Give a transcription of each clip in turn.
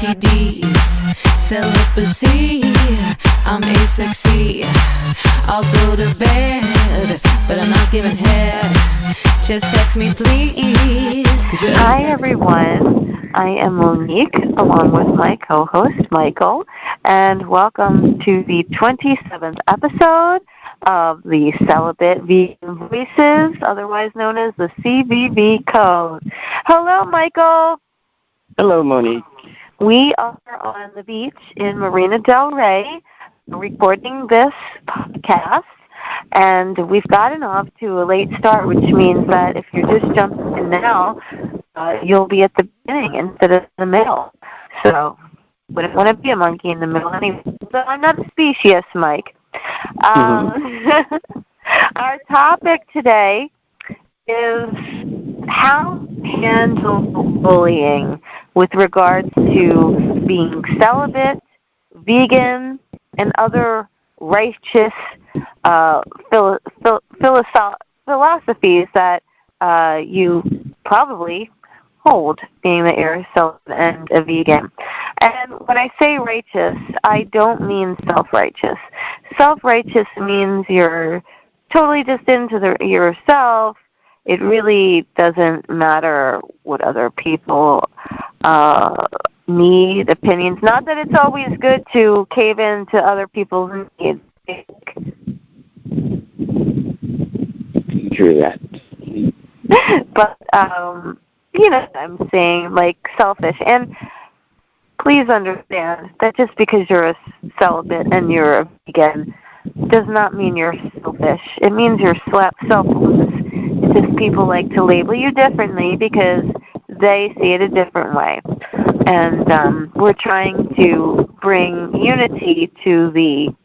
STDs, celibacy, I'm asexy. I'll go to bed, but I'm not giving head. Just text me please. Hi everyone, I am Monique along with my co-host Michael, and welcome to the 27th episode of the Celibate Vegan Voices, otherwise known as the CVV Code. Hello Michael. Hello Monique. We are on the beach in Marina Del Rey recording this podcast. And we've gotten off to a late start, which means that if you're just jumping in now, you'll be at the beginning instead of the middle. So, wouldn't want to be a monkey in the middle anyway. So I'm not a species, Mike. Our topic today is how to handle bullying with regards to being celibate, vegan, and other righteous philosophies that you probably hold, being that you're celibate and a vegan. And when I say righteous, I don't mean self-righteous. Self-righteous means you're totally just into yourself. It really doesn't matter what other people need, opinions. Not that it's always good to cave in to other people's needs. True that. But, you know what I'm saying, like selfish. And please understand that just because you're a celibate and you're a vegan does not mean you're selfish. It means you're selfless. It's just people like to label you differently because they see it a different way. And we're trying to bring unity to the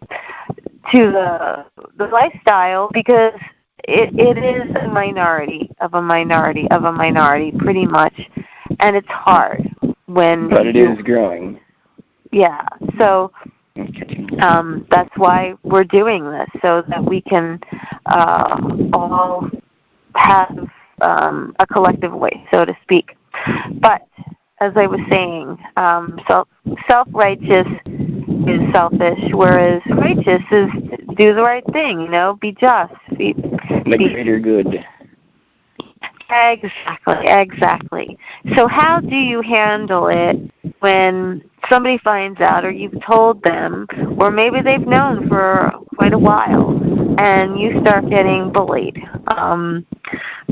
lifestyle because it is a minority of a minority of a minority pretty much, and it's hard when. But it is growing. Yeah, so that's why we're doing this, so that we can all have a collective voice, so to speak. But as I was saying, self-righteous is selfish, whereas righteous is do the right thing, be just. The greater good. Exactly. So how do you handle it when somebody finds out, or you've told them, or maybe they've known for quite a while, and you start getting bullied?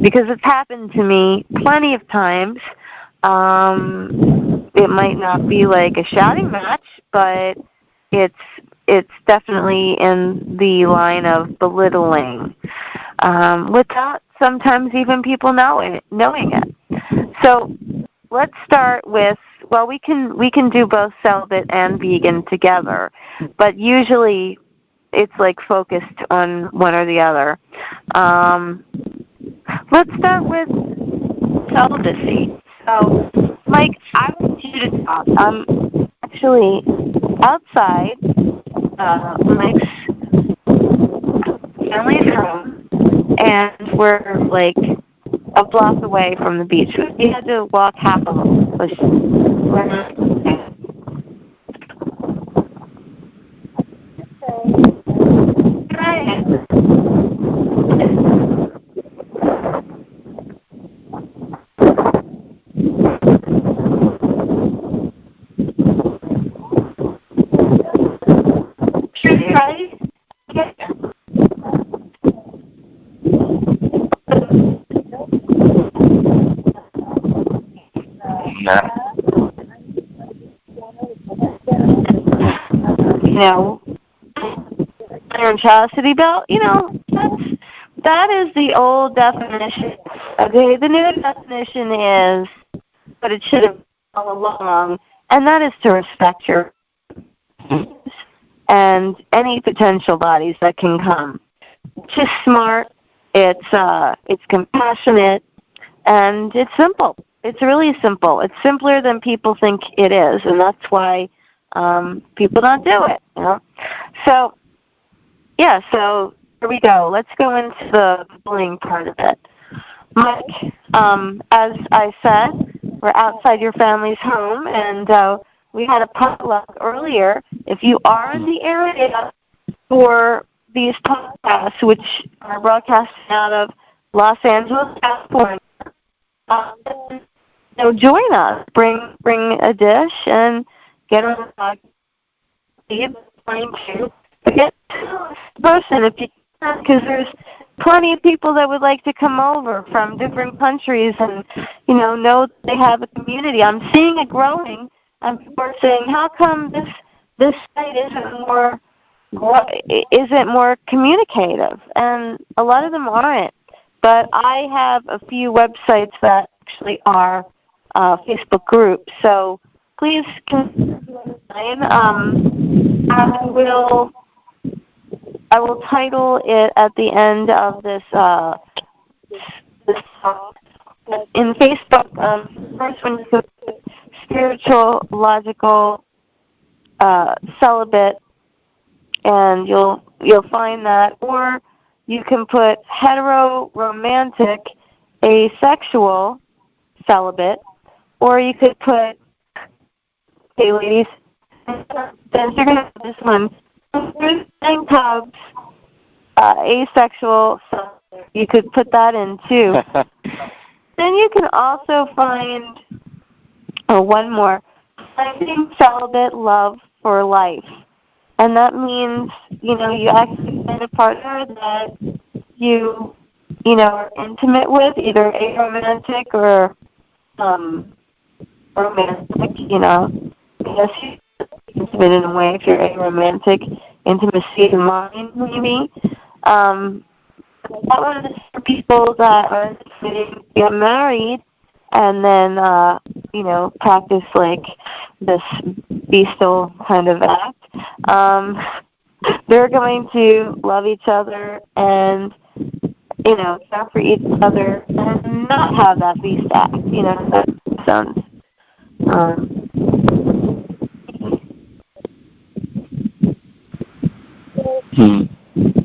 Because it's happened to me plenty of times. It might not be like a shouting match, but it's definitely in the line of belittling, without sometimes even people knowing it. So let's start with, well, we can do both celibate and vegan together, but usually it's like focused on one or the other. Let's start with celibacy. So, Mike, I want you to talk. I'm actually outside Mike's family's home, and we're like a block away from the beach. We had to walk half a mile. Iron chastity belt, that is the old definition. Okay, the new definition is what it should have been all along, and that is to respect your and any potential bodies that can come. It's just smart, it's compassionate, and it's simple. It's really simple. It's simpler than people think it is, and that's why people don't do it. So here we go. Let's go into the bullying part of it. Mike, as I said, we're outside your family's home, and we had a potluck earlier. If you are in the area for these podcasts, which are broadcasting out of Los Angeles, California, join us. Bring a dish and get on the podcast. Get a person if you can, because there's plenty of people that would like to come over from different countries and know they have a community. I'm seeing it growing, and people are saying, how come this site isn't more communicative? And a lot of them aren't. But I have a few websites that actually are Facebook groups. So please consider I will title it at the end of this talk. In Facebook, first one you could put spiritual, logical, celibate, and you'll find that. Or you can put hetero, romantic, asexual, celibate, or you could put, hey ladies, then you're going to have this one, tubs, asexual, celibate. You could put that in too. Then you can also find, one more, finding celibate love for life. And that means, you actually find a partner that you are intimate with, either aromantic or romantic, Yes, you're intimate in a way if you're aromantic. Intimacy in mind, maybe. That one is for people that are get married and then, practice like this bestial kind of act. They're going to love each other and, care for each other and not have that beast act. That sounds,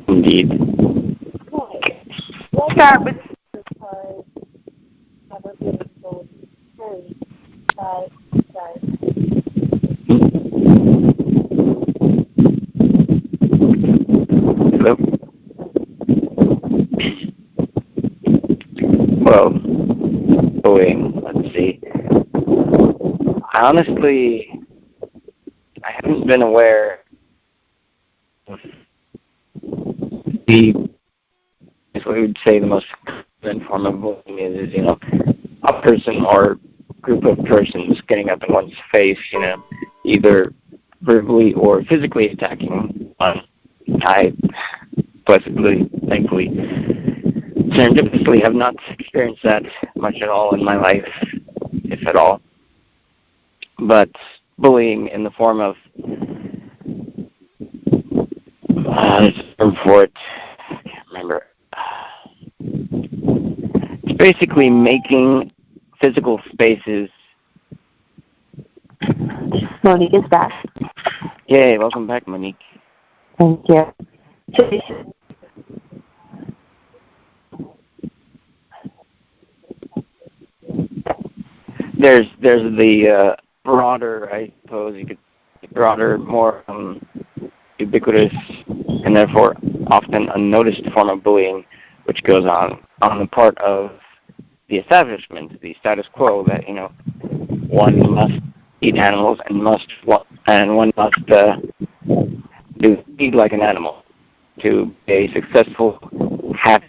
Indeed. We'll start with Hello? Well, let's see. I haven't been aware of what we would say the most common form of bullying is, a person or group of persons getting up in one's face, either verbally or physically attacking one. I blessedly, thankfully, serendipitously have not experienced that much at all in my life, if at all. But bullying in the form of, there's a term for it, I can't remember. It's basically making physical spaces. Monique is back. Yay, welcome back, Monique. Thank you. There's the broader, I suppose you could, broader, more ubiquitous, and therefore often unnoticed form of bullying, which goes on the part of the establishment, the status quo, that one must eat animals and one must eat like an animal to be a successful, happy,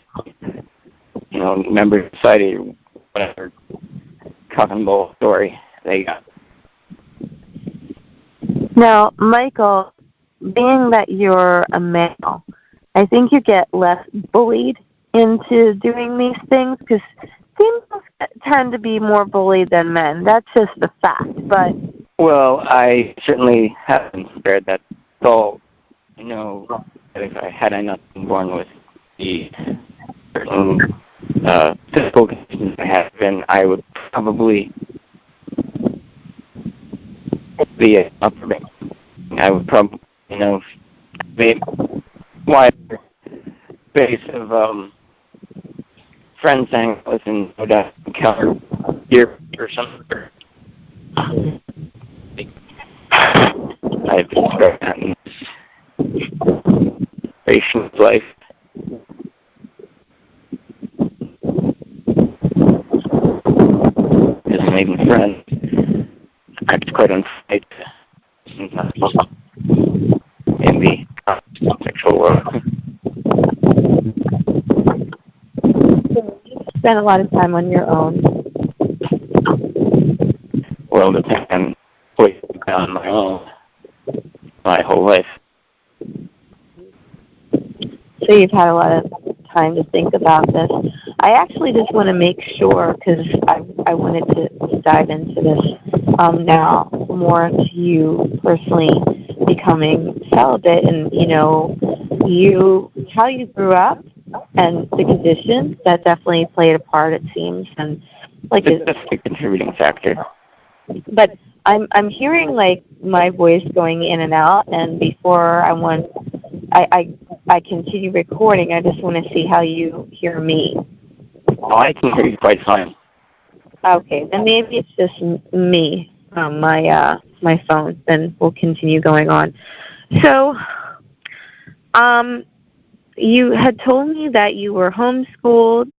member of society, or whatever cock and bull story they got. Now, Michael, being that you're a male, I think you get less bullied into doing these things because females tend to be more bullied than men. That's just the fact. But well, I certainly haven't spared that soul. Had I not been born with the certain physical conditions I have been, I would probably be an upper bank. I would probably, be wider base of friends saying, listen, no doubt encounter here or something. I've described that in this duration of life. Just making friends. It's quite unsafe in the sexual world. So you spend a lot of time on your own. Well, depends on what I've done on my own my whole life. So you've had a lot of time to think about this. I actually just want to make sure, because I wanted to dive into this now more into you personally becoming celibate, and how you grew up and the conditions that definitely played a part, it seems, and That's a contributing factor. But I'm hearing like my voice going in and out, and before I continue recording, I just want to see how you hear me. Oh, I can hear you quite fine. Okay, then maybe it's just me, my phone. Then we'll continue going on. So, you had told me that you were homeschooled.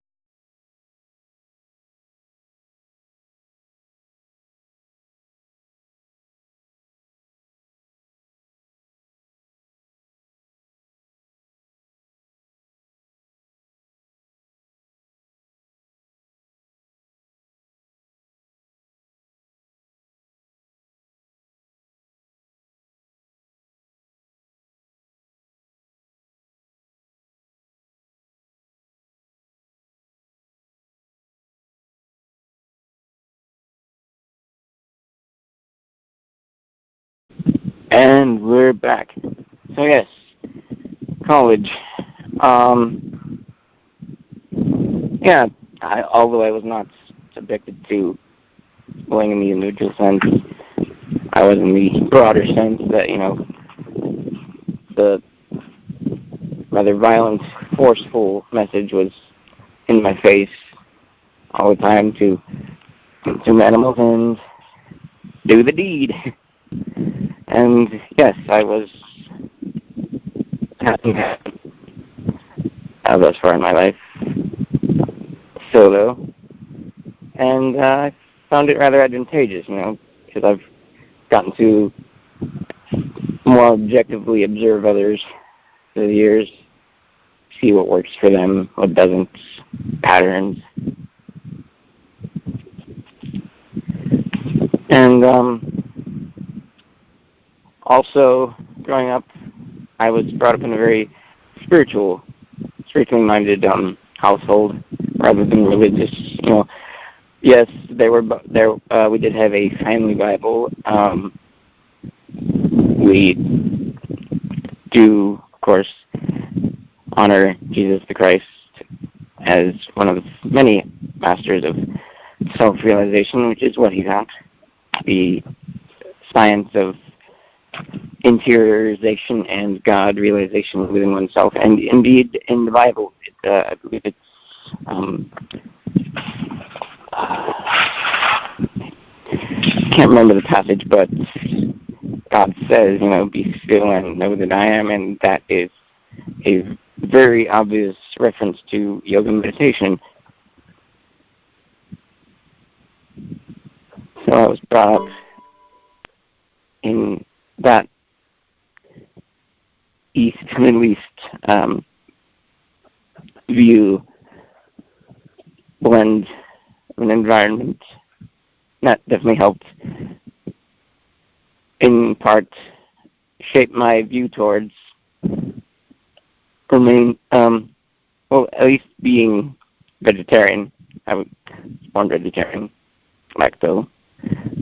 And we're back. So yes, college. Yeah, although I was not subjected to bullying in the individual sense, I was in the broader sense that, the rather violent, forceful message was in my face all the time to consume animals and do the deed. And yes, I was happy thus far in my life solo, and I found it rather advantageous, because I've gotten to more objectively observe others through the years, see what works for them, what doesn't, patterns. And also, growing up, I was brought up in a very spiritually minded household rather than religious. Yes, we did have a family Bible. We do, of course, honor Jesus the Christ as one of the many masters of self-realization, which is what he taught. The science of interiorization and God realization within oneself. And indeed, in the Bible, I believe it's can't remember the passage, but God says, be still and know that I am, and that is a very obvious reference to yoga meditation. So I was brought up in that East, Middle East view, blend of an environment. That definitely helped, in part, shape my view towards at least being vegetarian. I was born vegetarian, lacto.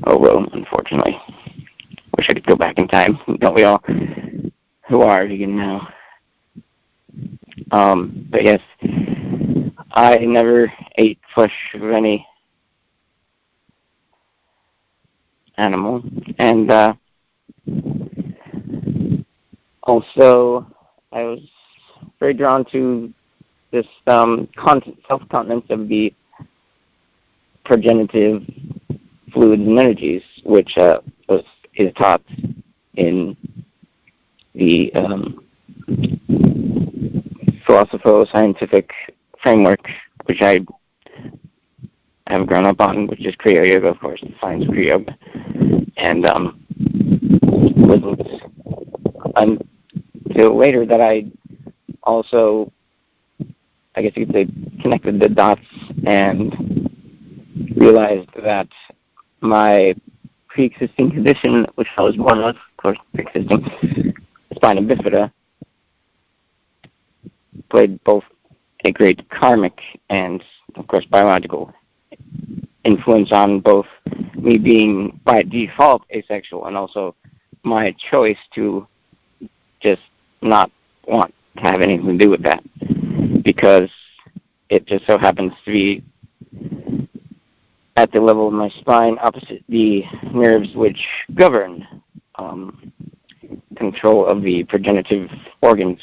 Oh well, unfortunately. Wish I could go back in time. Don't we all? Who are vegan now? But yes, I never ate flesh of any animal, and also I was very drawn to this self-continence of the progenitive fluids and energies, which is taught in the philosopho-scientific framework, which I have grown up on, which is Kriya Yoga, of course, the science of Kriya Yoga. And wasn't until later that I also, I guess you could say, connected the dots and realized that my pre-existing condition, which I was born with, of course, pre-existing, spina bifida, played both a great karmic and, of course, biological influence on both me being by default asexual and also my choice to just not want to have anything to do with that, because it just so happens to be at the level of my spine opposite the nerves which govern control of the progenitive organs.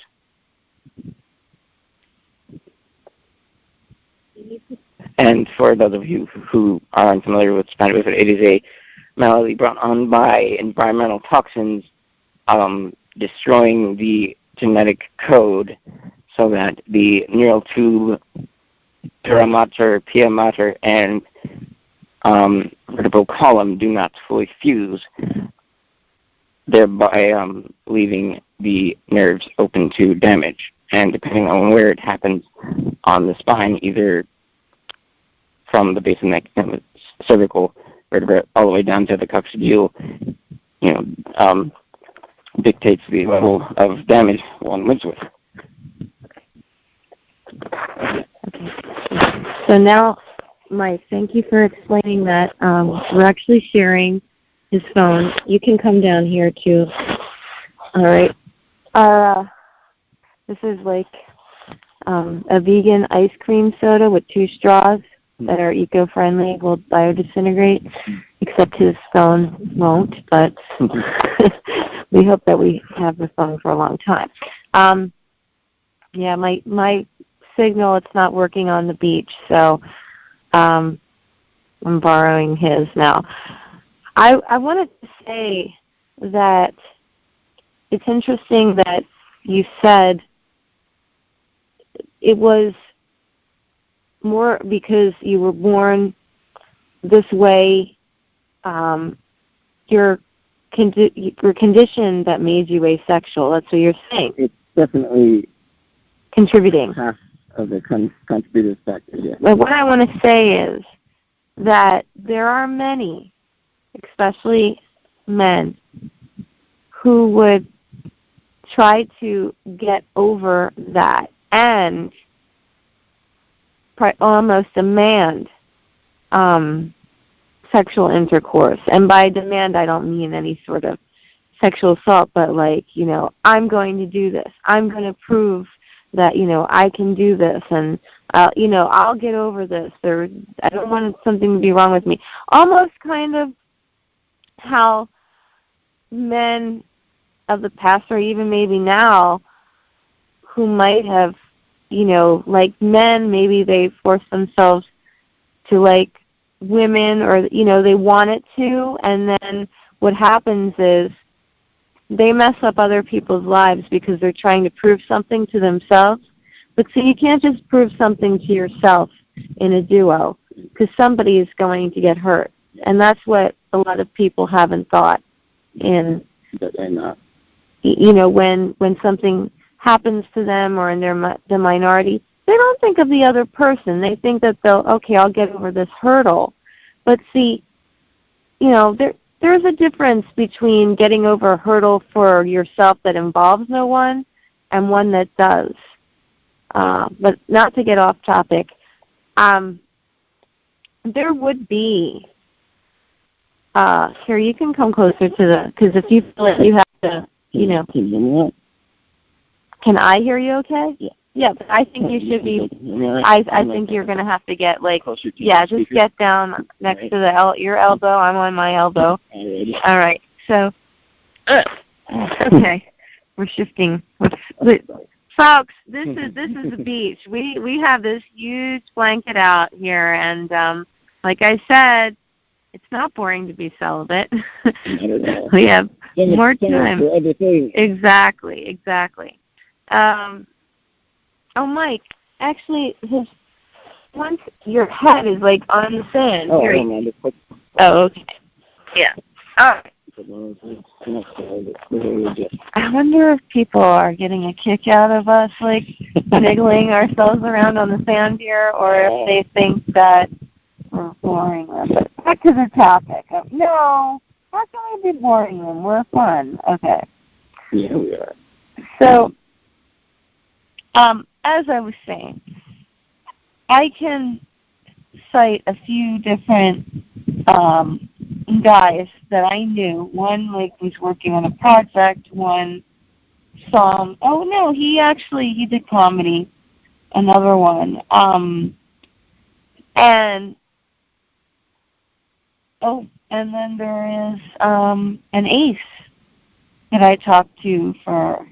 And for those of you who are unfamiliar with spina bifida, it is a malady brought on by environmental toxins destroying the genetic code so that the neural tube, dura mater, pia mater, and vertebral column do not fully fuse, thereby leaving the nerves open to damage. And depending on where it happens on the spine, either from the base of the neck and the cervical vertebra all the way down to the coccygeal, dictates the level of damage one lives with. Okay. So now, Mike, thank you for explaining that. We're actually sharing his phone. You can come down here too. All right. This is like a vegan ice cream soda with 2 straws that are eco-friendly, will biodisintegrate, except his phone won't, but we hope that we have the phone for a long time. Yeah, my signal, it's not working on the beach, so I'm borrowing his now. I wanted to say that it's interesting that you said it was more because you were born this way, your condition that made you asexual. That's what you're saying. It's definitely contributing. Half of the contributing factors, yeah. But what I want to say is that there are many, especially men, who would try to get over that and almost demand sexual intercourse. And by demand, I don't mean any sort of sexual assault, but like, I'm going to do this. I'm going to prove that, I can do this, and, I'll get over this. I don't want something to be wrong with me. Almost kind of how men of the past, or even maybe now, who might have, like men, maybe they force themselves to like women, or, they want it to, and then what happens is they mess up other people's lives because they're trying to prove something to themselves. But see, you can't just prove something to yourself in a duo, because somebody is going to get hurt. And that's what a lot of people haven't thought in, when something happens to them or in the minority, they don't think of the other person. They think that I'll get over this hurdle. But see, there's a difference between getting over a hurdle for yourself that involves no one and one that does. But not to get off topic, there would be, here, you can come closer to because if you feel like you have to, Can I hear you okay? Yeah. Yeah, but I think you should be, I think you're going to have to get, just get down next to your elbow. I'm on my elbow. All right. So, okay. We're shifting. Folks, this is the beach. We have this huge blanket out here, and like I said, it's not boring to be celibate. We have More time for other things. Exactly. Oh, Mike, actually, once your head is like on the sand. Oh, I don't mind. Oh, okay. Yeah. All right. I wonder if people are getting a kick out of us, like, niggling ourselves around on the sand here, or if they think that we're boring them. But back to the topic. No, how can we be boring them? We're fun. Okay. Yeah, we are. So, as I was saying, I can cite a few different guys that I knew. One was working on a project, one song. Oh no, he did comedy. Another one. And then there is an ace that I talked to for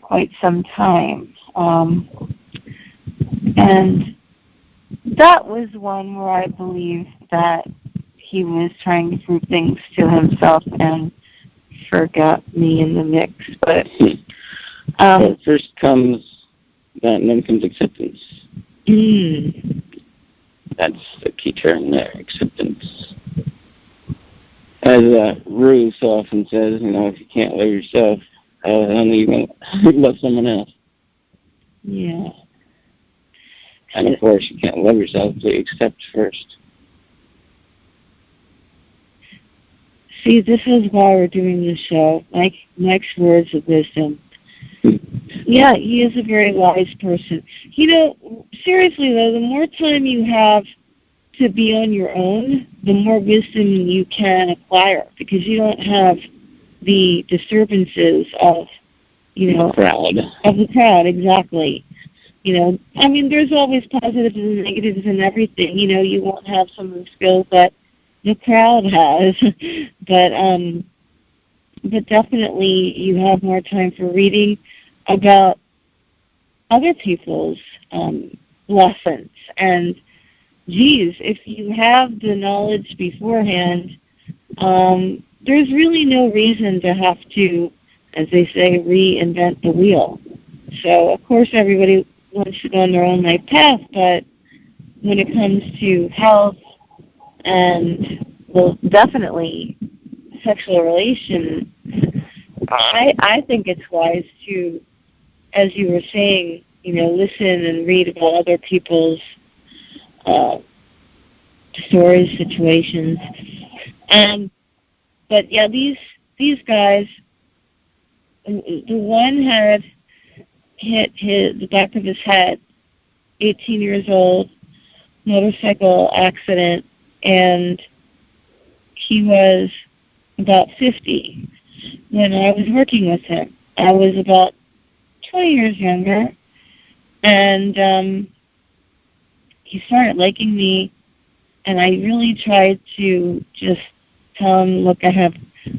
quite some time. And that was one where I believe that he was trying to prove things to himself and forgot me in the mix. But so first comes that, and then comes acceptance. That's the key term there, acceptance. As Rue so often says, if you can't love yourself, then you won't love someone else. Yeah. And of course, you can't love yourself until you accept first. See, this is why we're doing this show. Mike's words of wisdom. Yeah, he is a very wise person. Seriously though, the more time you have to be on your own, the more wisdom you can acquire, because you don't have the disturbances of, the crowd. Of the crowd, exactly. There's always positives and negatives in everything. You won't have some of the skills that the crowd has, but definitely you have more time for reading about other people's lessons. And geez, if you have the knowledge beforehand, there's really no reason to have to, as they say, reinvent the wheel. So, of course, everybody wants to go on their own life path, but when it comes to health and, well, definitely sexual relations, I think it's wise to, as you were saying, listen and read about other people's stories, situations. But yeah, these guys, the one had hit the back of his head, 18 years old, motorcycle accident, and he was about 50 when I was working with him. I was about 20 years younger, and he started liking me, and I really tried to just tell him, look, I have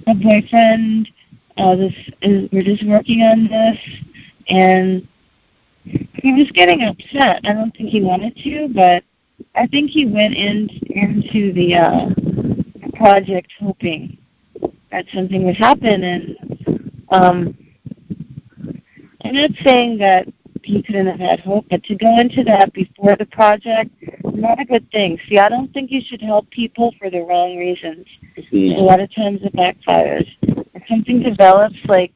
a boyfriend, we're just working on this, and he was getting upset. I don't think he wanted to, but I think he went into the project hoping that something would happen, and I'm not saying that he couldn't have had hope, but to go into that before the project, not a good thing. See, I don't think you should help people for the wrong reasons. A lot of times it backfires. If something develops, like,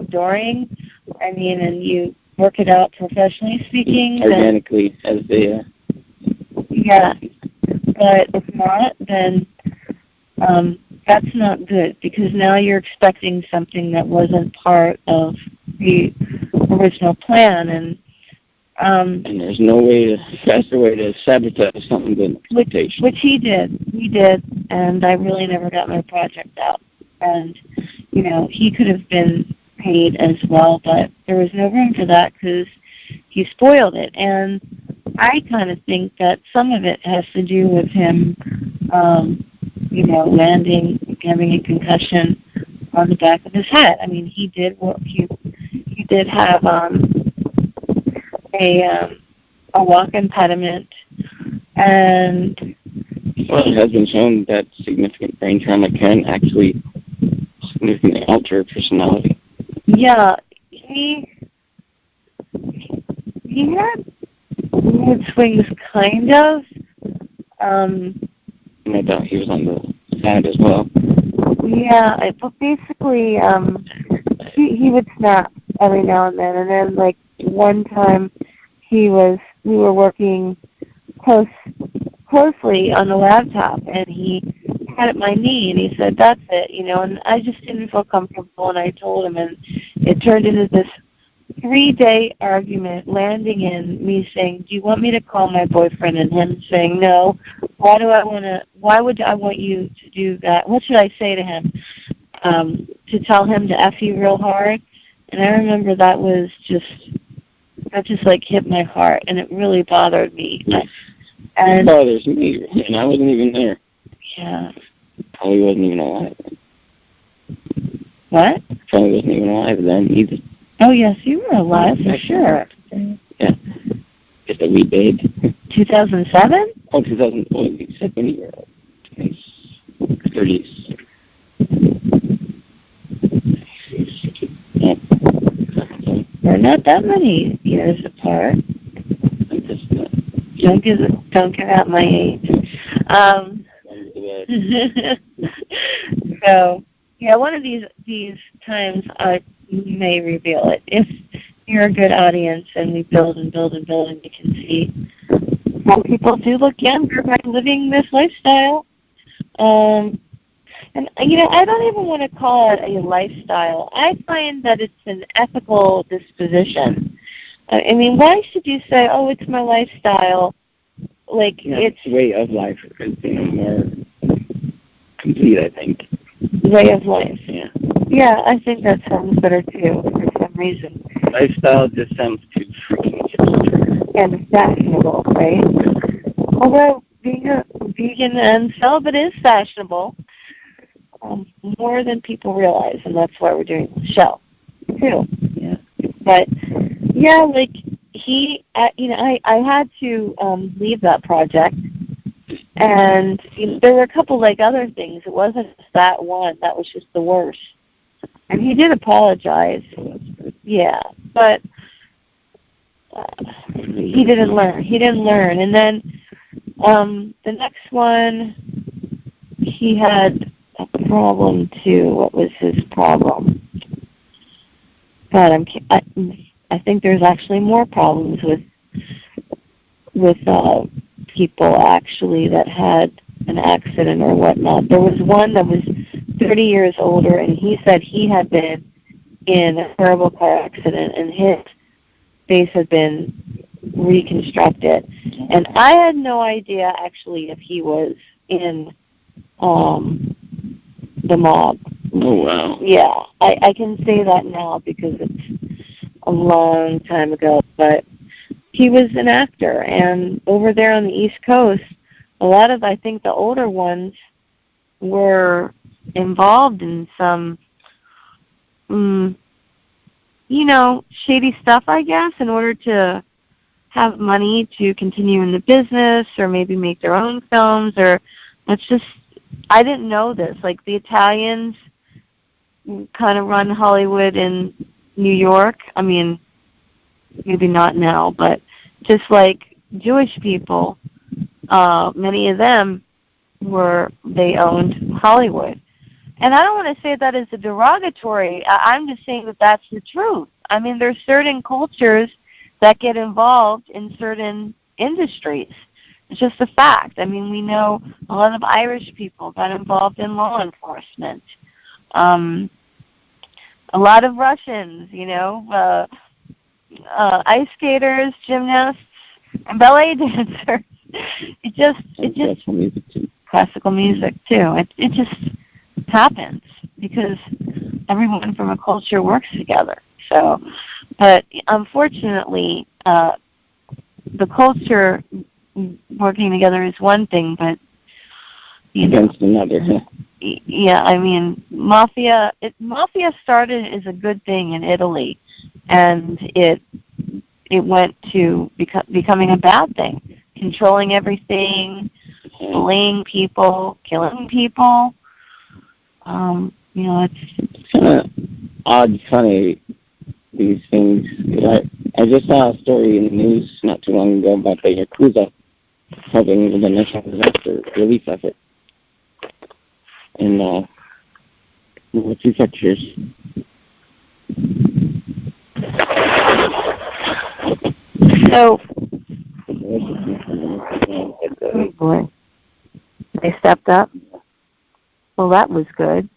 during, and you work it out professionally speaking. Organically, as they... Yeah. But if not, then that's not good, because now you're expecting something that wasn't part of the original plan, and there's no faster way to sabotage something than expectation. Which he did, and I really never got my project out. And, he could have been paid as well, but there was no room for that because he spoiled it. And I kind of think that some of it has to do with him, landing, having a concussion on the back of his head. He did have a walk impediment, and well, it has been shown that significant brain trauma can actually significantly alter her personality. Yeah, he had mood swings, kind of. And I thought he was on the side as well. Yeah, but basically, he would snap every now and then like one time, we were working closely on the laptop, and he had at my knee, and he said, "That's it," and I just didn't feel comfortable, and I told him, and it turned into this 3-day argument, landing in me saying, "Do you want me to call my boyfriend?" and him saying, "No. Why would I want you to do that? What should I say to him? To tell him to F you real hard?" And I remember that just like hit my heart, and it really bothered me. It bothers me, and I wasn't even there. Yeah. Probably wasn't even alive then. What? Probably wasn't even alive then either. Oh, yes, you were alive, for sure. Yeah. Just a wee babe. 2007? Oh, 2000. Oh, you said when you were 30s. Yeah. We're not that many years apart. Don't give out my age. So, yeah, one of these times I may reveal it. If you're a good audience and we build and build and build, and you can see some people do look younger by living this lifestyle. And, I don't even want to call it a lifestyle. I find that it's an ethical disposition. I mean, why should you say, "Oh, it's my lifestyle"? Like, it's way of life is more complete, I think. Way of life. Yeah. Yeah, I think that sounds better too, for some reason. Lifestyle just sounds too freaking hipster. And fashionable, right? Although being a vegan and celibate is fashionable, more than people realize, and that's why we're doing the show, too. Yeah. But, yeah, like, I had to leave that project, and there were a couple, other things. It wasn't just that one. That was just the worst. And he did apologize. Yeah, but he didn't learn. And then the next one, he had a problem, too. What was his problem? God, I think there's actually more problems with people actually that had an accident or whatnot. There was one that was 30 years older, and he said he had been in a terrible car accident, and his face had been reconstructed. And I had no idea actually if he was in the mob. Oh, wow. Yeah, I can say that now because it's a long time ago, but he was an actor, and over there on the East Coast, a lot of, I think, the older ones were involved in some, shady stuff, I guess, in order to have money to continue in the business or maybe make their own films, or that's just, I didn't know this. Like, the Italians kind of run Hollywood in New York. I mean, maybe not now, but just like Jewish people, many of them they owned Hollywood. And I don't want to say that as a derogatory. I'm just saying that that's the truth. I mean, there's certain cultures that get involved in certain industries. It's just a fact. I mean, we know a lot of Irish people got involved in law enforcement. A lot of Russians, ice skaters, gymnasts, and ballet dancers. Classical music too. It just happens because everyone from a culture works together. So, but unfortunately, the culture working together is one thing, but against another. Yeah, I mean, mafia started as a good thing in Italy, and it went to becoming a bad thing, controlling everything, bullying people, killing people. It's kind of odd, funny, these things. I just saw a story in the news not too long ago about the Yakuza helping with the national disaster relief effort in the prefectures. So, oh boy, they stepped up. Well, that was good.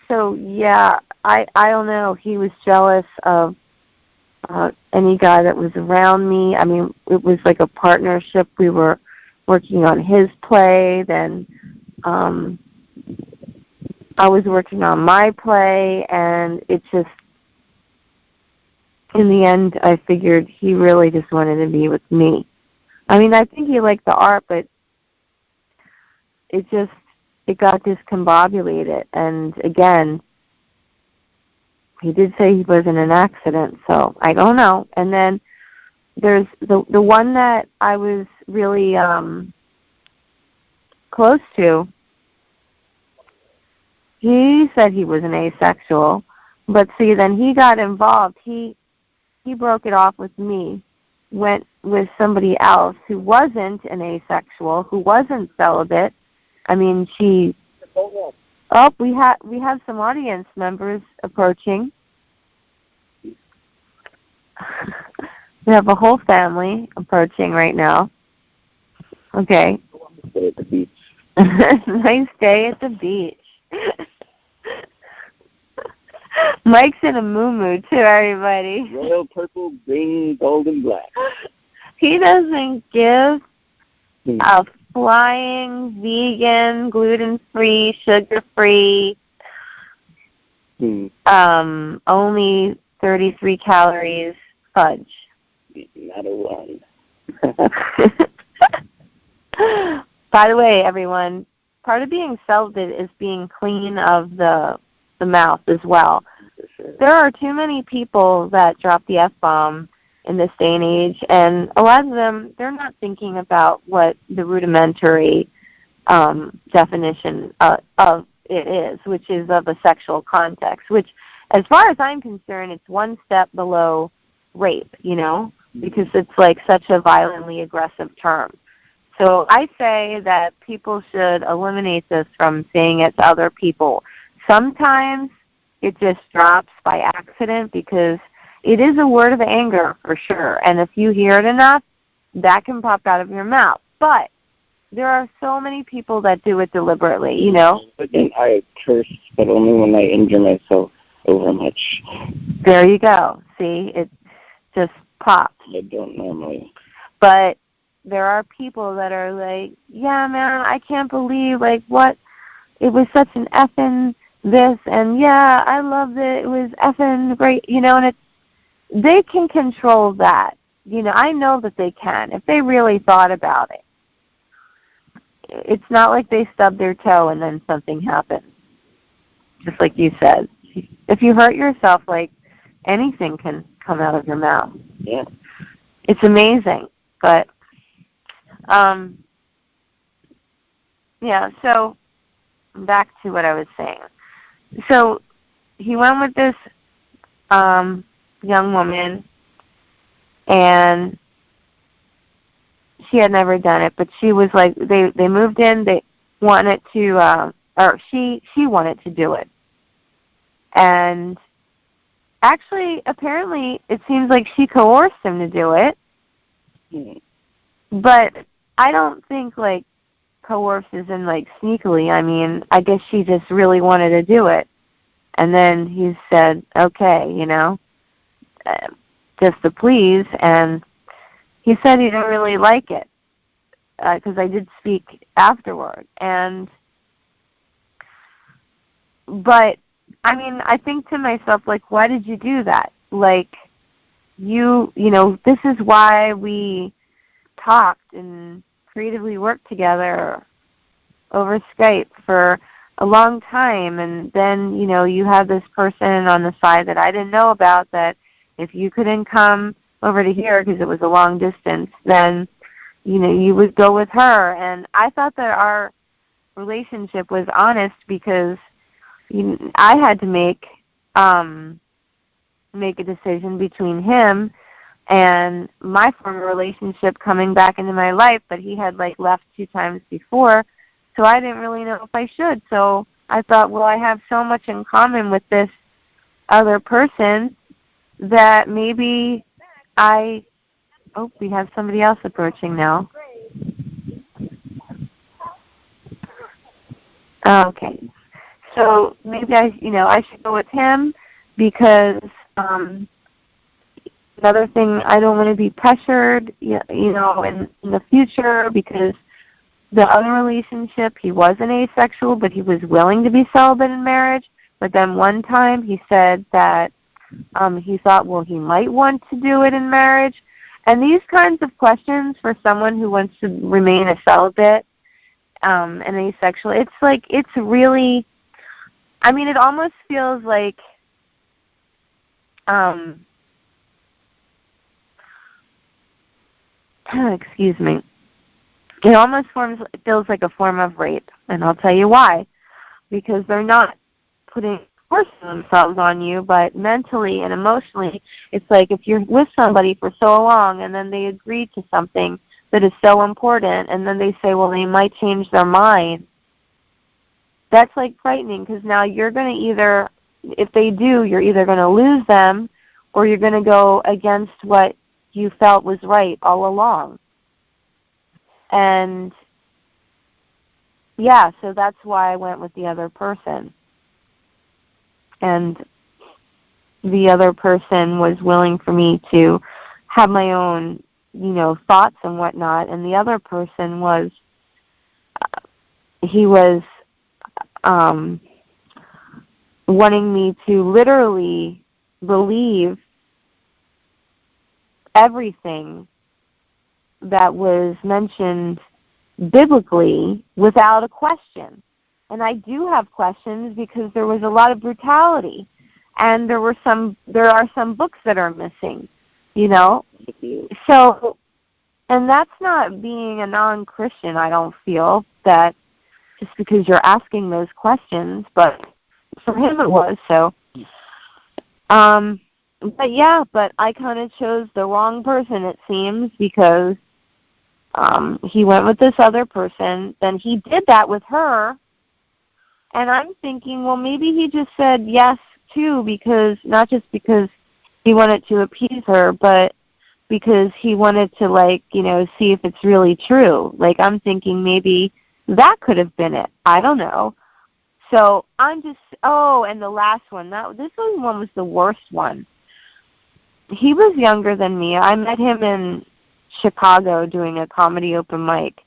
So yeah, I don't know. He was jealous of any guy that was around me. I mean, it was like a partnership. We were working on his play, then I was working on my play, and it just, in the end, I figured he really just wanted to be with me. I mean, I think he liked the art, but it got discombobulated. And again, he did say he was in an accident, so I don't know. And then there's the one that I was really close to. He said he was an asexual, but see, then he got involved. He broke it off with me, went with somebody else who wasn't an asexual, who wasn't celibate. I mean, we have some audience members approaching. We have a whole family approaching right now. Okay. Stay at the beach. Nice day at the beach. Mike's in a moo-moo too, everybody. Royal purple, green, gold, and black. He doesn't give a flying vegan, gluten-free, sugar-free, only 33 calories fudge. Not a one. By the way, everyone, part of being celibate is being clean of the mouth as well. Sure. There are too many people that drop the F-bomb in this day and age, and a lot of them, they're not thinking about what the rudimentary definition of it is, which is of a sexual context, which, as far as I'm concerned, it's one step below rape, because it's like such a violently aggressive term. So I say that people should eliminate this from saying it to other people. Sometimes it just drops by accident because it is a word of anger for sure. And if you hear it enough, that can pop out of your mouth. But there are so many people that do it deliberately, Again, I curse, but only when I injure myself over much. There you go. See, it just pops. I don't normally. But there are people that are like, yeah, man, I can't believe, what, it was such an effing this, and yeah, I loved it, it was effing great, and they can control that. I know that they can, if they really thought about it. It's not like they stubbed their toe and then something happened. Just like you said. If you hurt yourself, anything can come out of your mouth. Yeah. It's amazing, but yeah, so back to what I was saying. So he went with this young woman, and she had never done it, but she was like, they moved in, they wanted to, or she wanted to do it. And actually, apparently, it seems like she coerced him to do it. But I don't think, coerce is in, sneakily. I mean, I guess she just really wanted to do it. And then he said, okay, just to please. And he said he didn't really like it because I did speak afterward. But, I mean, I think to myself, why did you do that? This is why we talked and creatively worked together over Skype for a long time, and then, you have this person on the side that I didn't know about, that if you couldn't come over to here because it was a long distance, then, you would go with her. And I thought that our relationship was honest because I had to make a decision between him and my former relationship coming back into my life, but he had left 2 times before, so I didn't really know if I should. So I thought, well, I have so much in common with this other person that maybe we have somebody else approaching now. Okay. So maybe I should go with him because another thing, I don't want to be pressured, in the future, because the other relationship, he wasn't asexual, but he was willing to be celibate in marriage. But then one time he said that he thought, well, he might want to do it in marriage. And these kinds of questions for someone who wants to remain a celibate and asexual, it's really, it almost feels like excuse me. It almost feels like a form of rape, and I'll tell you why. Because they're not putting forcing themselves on you, but mentally and emotionally, it's like if you're with somebody for so long and then they agree to something that is so important, and then they say, well, they might change their mind. That's frightening, because now you're going to either, if they do, you're either going to lose them or you're going to go against what you felt was right all along. And yeah, so that's why I went with the other person. And the other person was willing for me to have my own, thoughts and whatnot. And the other person was, he was wanting me to literally believe everything that was mentioned biblically without a question. And I do have questions because there was a lot of brutality, and there are some books that are missing, So, and that's not being a non-Christian, I don't feel, that just because you're asking those questions, but for him it was, so. But I kind of chose the wrong person, it seems, because he went with this other person. Then he did that with her. And I'm thinking, well, maybe he just said yes, too, because not just because he wanted to appease her, but because he wanted to, see if it's really true. I'm thinking maybe that could have been it. I don't know. So I'm just, and the last one, this one was the worst one. He was younger than me. I met him in Chicago doing a comedy open mic.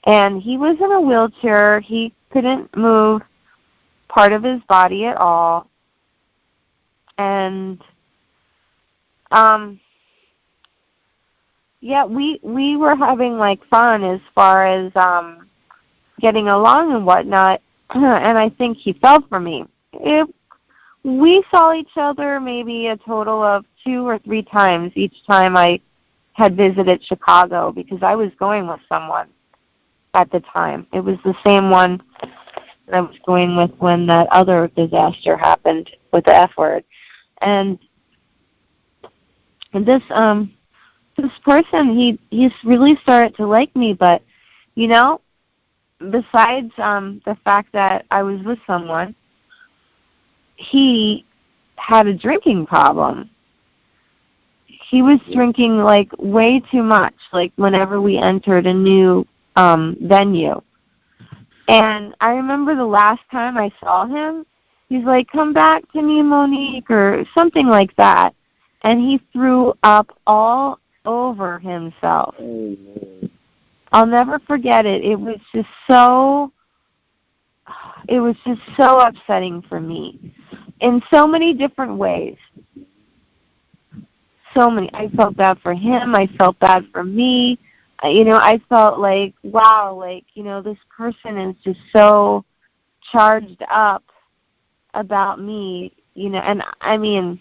And he was in a wheelchair. He couldn't move part of his body at all. And, we were having, fun as far as getting along and whatnot. And I think he fell for me. We saw each other maybe a total of 2 or 3 times each time I had visited Chicago, because I was going with someone at the time. It was the same one that I was going with when that other disaster happened with the F word. And this person, he's really started to like me, but besides the fact that I was with someone, he had a drinking problem. He was drinking way too much, whenever we entered a new venue. And I remember the last time I saw him, he's like, "Come back to me, Monique," or something like that. And he threw up all over himself. I'll never forget it. It was just so upsetting for me in so many different ways. So many. I felt bad for him. I felt bad for me. I felt like, wow, this person is just so charged up about me, and I mean,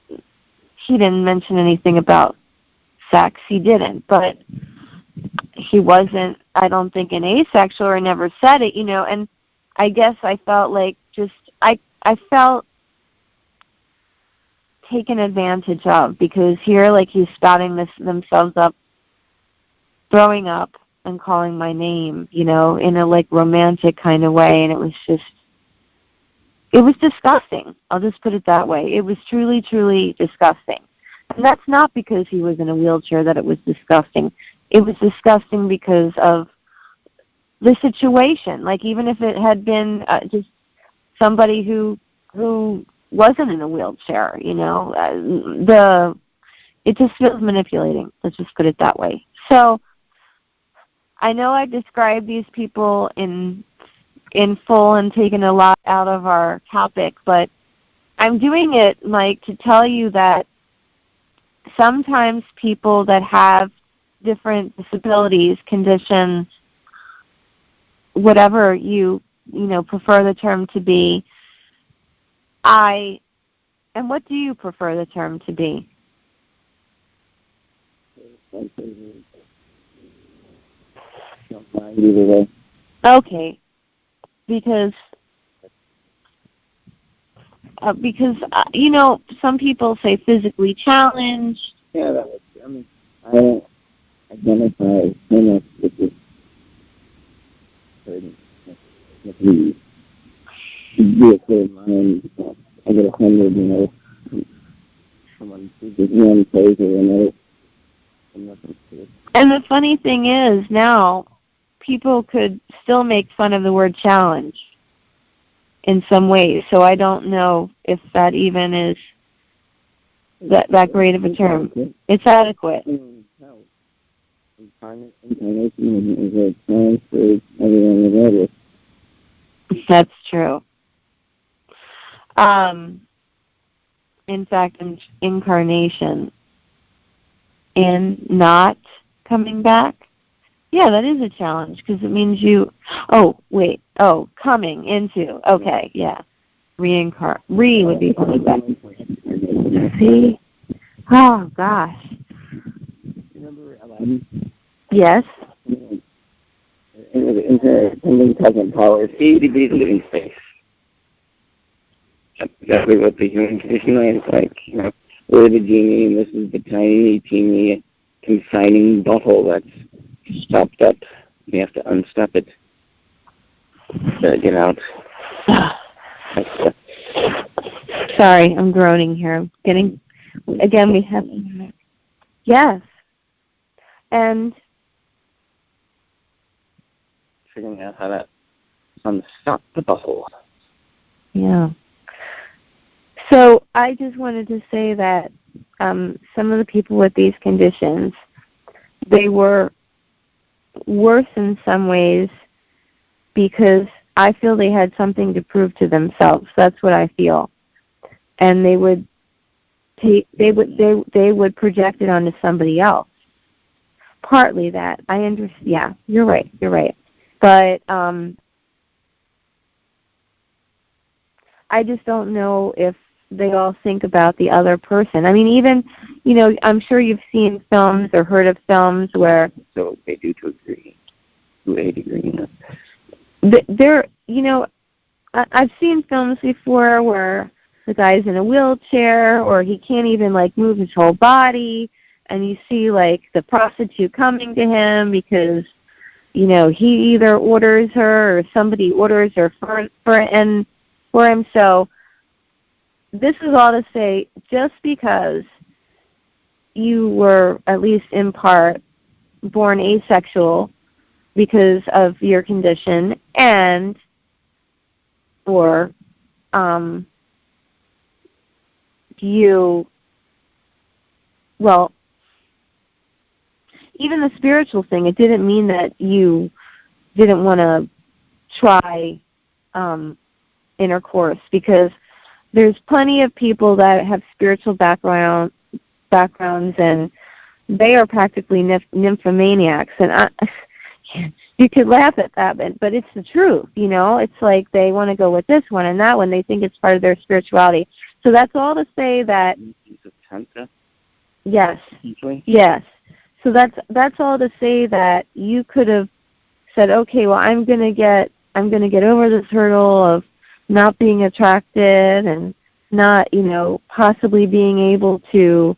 he didn't mention anything about sex. He didn't, but he wasn't, I don't think, an asexual, or never said it, and I guess I felt like I felt taken advantage of, because here, like, he's spouting themselves up, throwing up and calling my name, in a, like, romantic kind of way, and it was disgusting. I'll just put it that way. It was truly, truly disgusting. And that's not because he was in a wheelchair that it was disgusting. It was disgusting because of the situation. Like, even if it had been just somebody who wasn't in a wheelchair, it just feels manipulating. Let's just put it that way. So I know I described these people in full and taken a lot out of our topic, but I'm doing it, Mike, to tell you that sometimes people that have different disabilities, conditions, whatever you prefer the term to be, and what do you prefer the term to be? Okay, because some people say physically challenged. Yeah, I don't identify as much with this certain vehicle in mind. I get offended, someone chooses one place or another. And the funny thing is, now people could still make fun of the word challenge in some ways. So I don't know if that even is that great of a term. It's adequate. Incarnation is a challenge for everyone regardless. That's true. In fact, incarnation and not coming back, yeah, that is a challenge, because it means coming into, okay, yeah, re would be coming back. See? Oh, gosh. Remember Aladdin? Yes. In her cosmic power, see the living space. That's exactly what the human condition is like. We're the genie, and this is the tiny, teeny, consigning bottle that's stopped up. We have to unstop it to get out. Sorry, I'm groaning here. Again, we have, yes. And figuring out how to unstop the bottle. Yeah. So I just wanted to say that some of the people with these conditions, they were worse in some ways because I feel they had something to prove to themselves. That's what I feel. And they would project it onto somebody else. Partly that. I understand. Yeah, you're right. But I just don't know if they all think about the other person. I mean, even, I'm sure you've seen films or heard of films where... So they do to a degree. I've seen films before where the guy's in a wheelchair or he can't even, move his whole body, and you see, the prostitute coming to him because, he either orders her or somebody orders her for him. So this is all to say, just because you were, at least in part, born asexual because of your condition, and or even the spiritual thing, it didn't mean that you didn't want to try intercourse, because there's plenty of people that have spiritual backgrounds, and they are practically nymphomaniacs. And you could laugh at that, but it's the truth. It's like they want to go with this one and that one. They think it's part of their spirituality. So that's all to say that. Tantra? Yes. Essentially? Yes. So that's all to say that you could have said, okay, well, I'm gonna get over this hurdle of not being attracted and not, possibly being able to,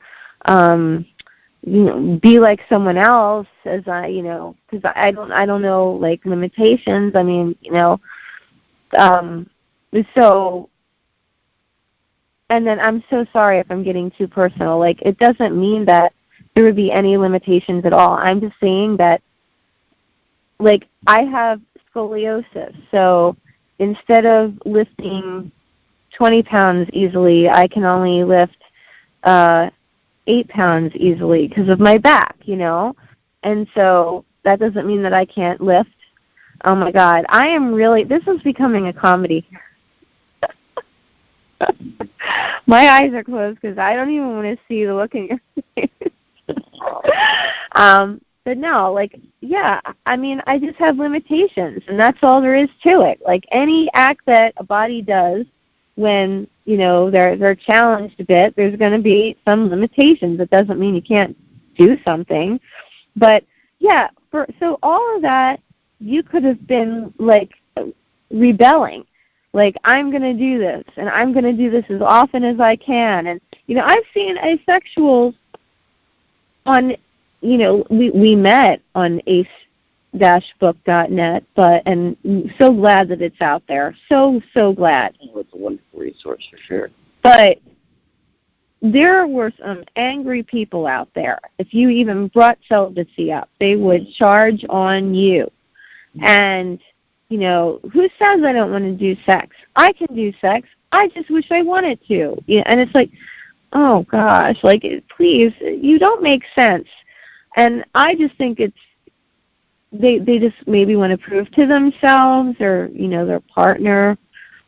be like someone else, as because I don't know, like, limitations. I mean, so, and then I'm so sorry if I'm getting too personal. Like, it doesn't mean that there would be any limitations at all. I'm just saying that, like, I have scoliosis, so instead of lifting 20 pounds easily, I can only lift 8 pounds easily because of my back, And so that doesn't mean that I can't lift. Oh my God, this is becoming a comedy. My eyes are closed because I don't even want to see the look in your face. But no, like, yeah, I mean, I just have limitations, and that's all there is to it. Like, any act that a body does when, they're challenged a bit, there's going to be some limitations. It doesn't mean you can't do something. But, yeah, so all of that, you could have been, like, rebelling. Like, I'm going to do this, and I'm going to do this as often as I can. And, I've seen asexuals on, we met on ace-book.net, and so glad that it's out there. So glad. Oh, it's a wonderful resource for sure. But there were some angry people out there. If you even brought celibacy up, they would charge on you. And, who says I don't want to do sex? I can do sex. I just wish I wanted to. And it's like, oh gosh, like, please, you don't make sense. And I just think they just maybe want to prove to themselves or, their partner.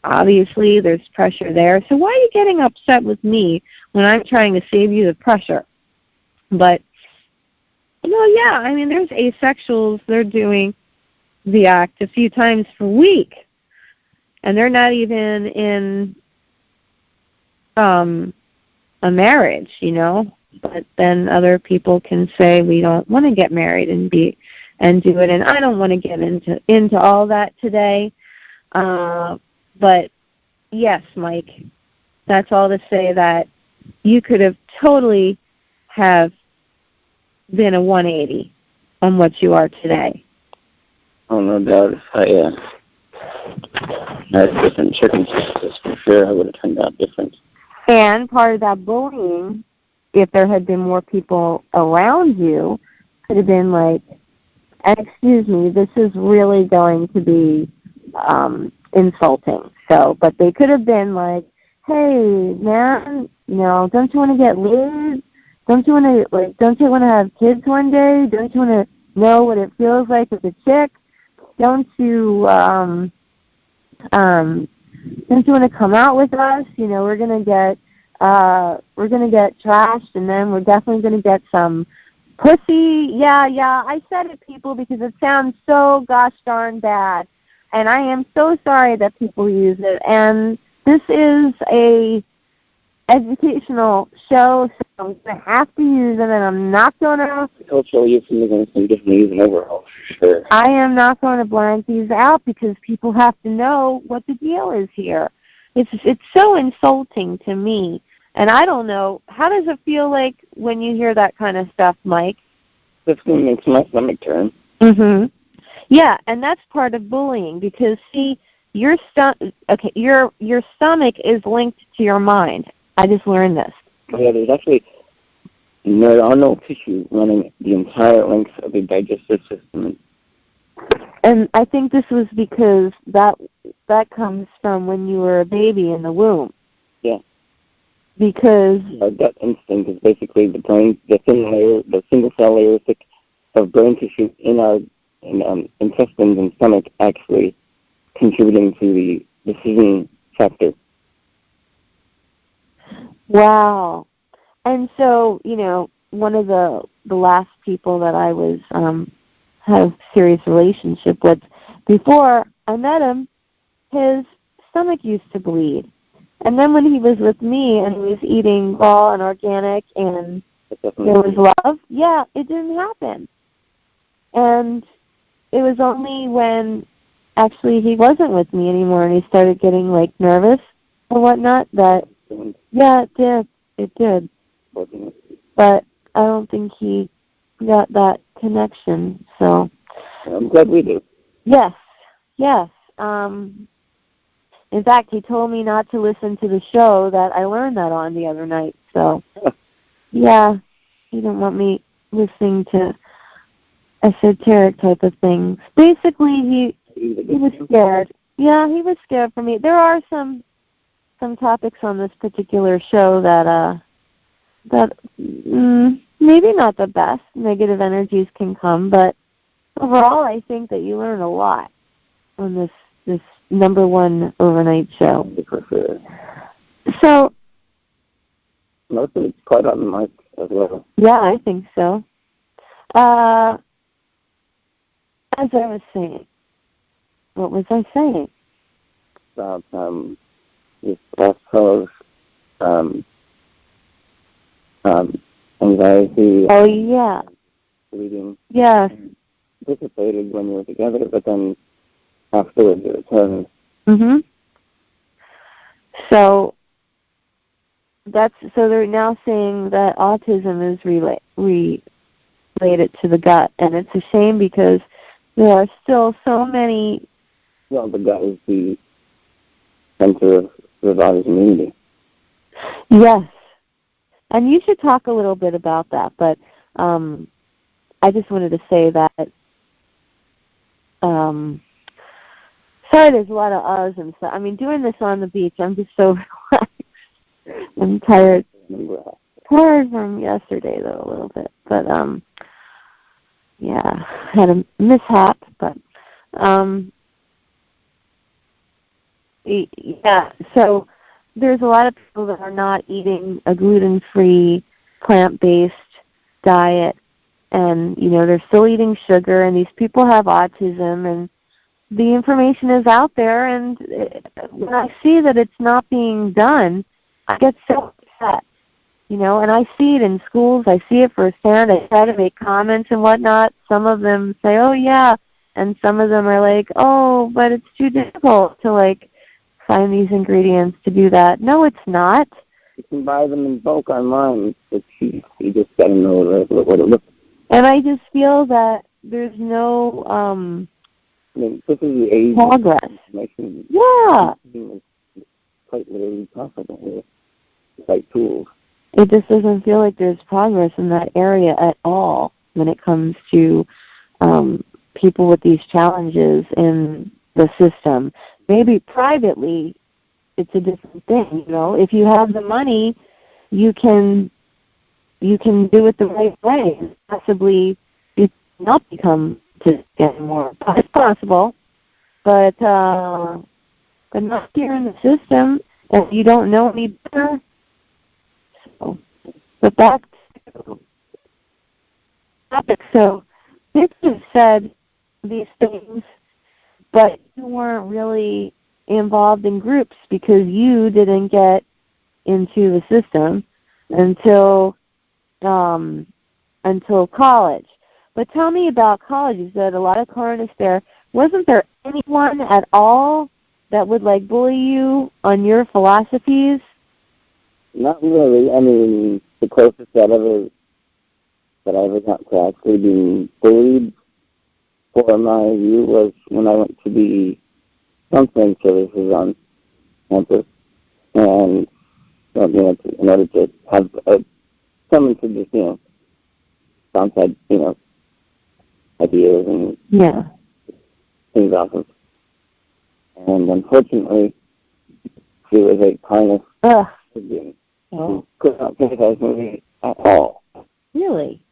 Obviously, there's pressure there. So why are you getting upset with me when I'm trying to save you the pressure? But, yeah, I mean, there's asexuals, they're doing the act a few times per week. And they're not even in a marriage, But then other people can say we don't want to get married and do it. And I don't want to get into all that today. But yes, Mike, that's all to say that you could have totally have been a 180 on what you are today. Oh, no doubt. I had different circumstances for sure. I would have turned out different. And part of that bullying, if there had been more people around you, could have been like, excuse me, this is really going to be insulting. So, but they could have been like, hey, man, don't you want to get laid? Don't you want to have kids one day? Don't you want to know what it feels like with a chick? Don't you want to come out with us? We're gonna get trashed, and then we're definitely gonna get some pussy. Yeah, I said it, people, because it sounds so gosh darn bad, and I am so sorry that people use it. And this is a educational show, so I'm going to have to use it, and I'm not going to... Cultural euphemisms can definitely use an overhaul, for sure. I am not going to blank these out because people have to know what the deal is here. It's so insulting to me, and I don't know, how does it feel like when you hear that kind of stuff, Mike? Definitely makes my stomach turn. Mm-hmm. Yeah, and that's part of bullying because, see, your stomach is linked to your mind. I just learned this. Yeah, there are no tissue running the entire length of the digestive system. And I think this was because that comes from when you were a baby in the womb. Yeah. Because our gut instinct is basically the brain, the single cell layer of brain tissue in our intestines and stomach actually contributing to the decision factor. Wow. And so, one of the last people that I was had a serious relationship with before I met him, his stomach used to bleed. And then when he was with me and he was eating raw and organic and there was love. Yeah, it didn't happen. And it was only when actually he wasn't with me anymore and he started getting like nervous or whatnot that, yeah, it did. It did. But I don't think he got that connection. So I'm glad we do. yes, yes. In fact, he told me not to listen to the show that I learned that on the other night. So, yeah, he didn't want me listening to esoteric type of things. Basically, he was scared. Yeah, he was scared for me. There are some topics on this particular show that maybe not the best. Negative energies can come, but overall, I think that you learn a lot on this #1 overnight show. So Most of it's quite on the mic as well. yeah, I think so. As I was saying, what was I saying? About this fellow's anxiety. Oh yeah. Bleeding. Yes. Dissipated when you were together, but then afterwards it returned. Mhm. So they're now saying that autism is related to the gut, and it's a shame because there are still so many. Well, the gut is the center of the body's immunity. Yes, and you should talk a little bit about that. But I just wanted to say that. Sorry, there's a lot of uhs and stuff. I mean, doing this on the beach, I'm just so relaxed. I'm tired. Tired from yesterday, though, a little bit. But, yeah, had a mishap. But, yeah, so there's a lot of people that are not eating a gluten-free, plant-based diet. And, you know, they're still eating sugar, and these people have autism, and the information is out there, and when I see that it's not being done, I get so upset, you know, and I see it in schools. I see it firsthand. I try to make comments and whatnot. Some of them say, oh, yeah, and some of them are like, oh, but it's too difficult to, like, find these ingredients to do that. No, it's not. You can buy them in bulk online. It's cheap. You just got to know what it looks like. And I just feel that there's no I mean, this is the age progress. Yeah. It's quite literally possible with like tools. It just doesn't feel like there's progress in that area at all when it comes to people with these challenges in the system. Maybe privately it's a different thing, you know. If you have the money, you can do it the right way and possibly not become to get more. It's possible, but not here in the system, and you don't know any better. So, but back to the topic. So, Victor said these things, but you weren't really involved in groups because you didn't get into the system until college. But tell me about college. You said a lot of colonists there. Wasn't there anyone at all that would like bully you on your philosophies? Not really. I mean, the closest that I ever got to actually being bullied for my view was when I went to the counseling services on campus, and in order to have someone to just bounce ideas and things off of. And unfortunately, she was a carnal being who could not sympathize with me at all. Really?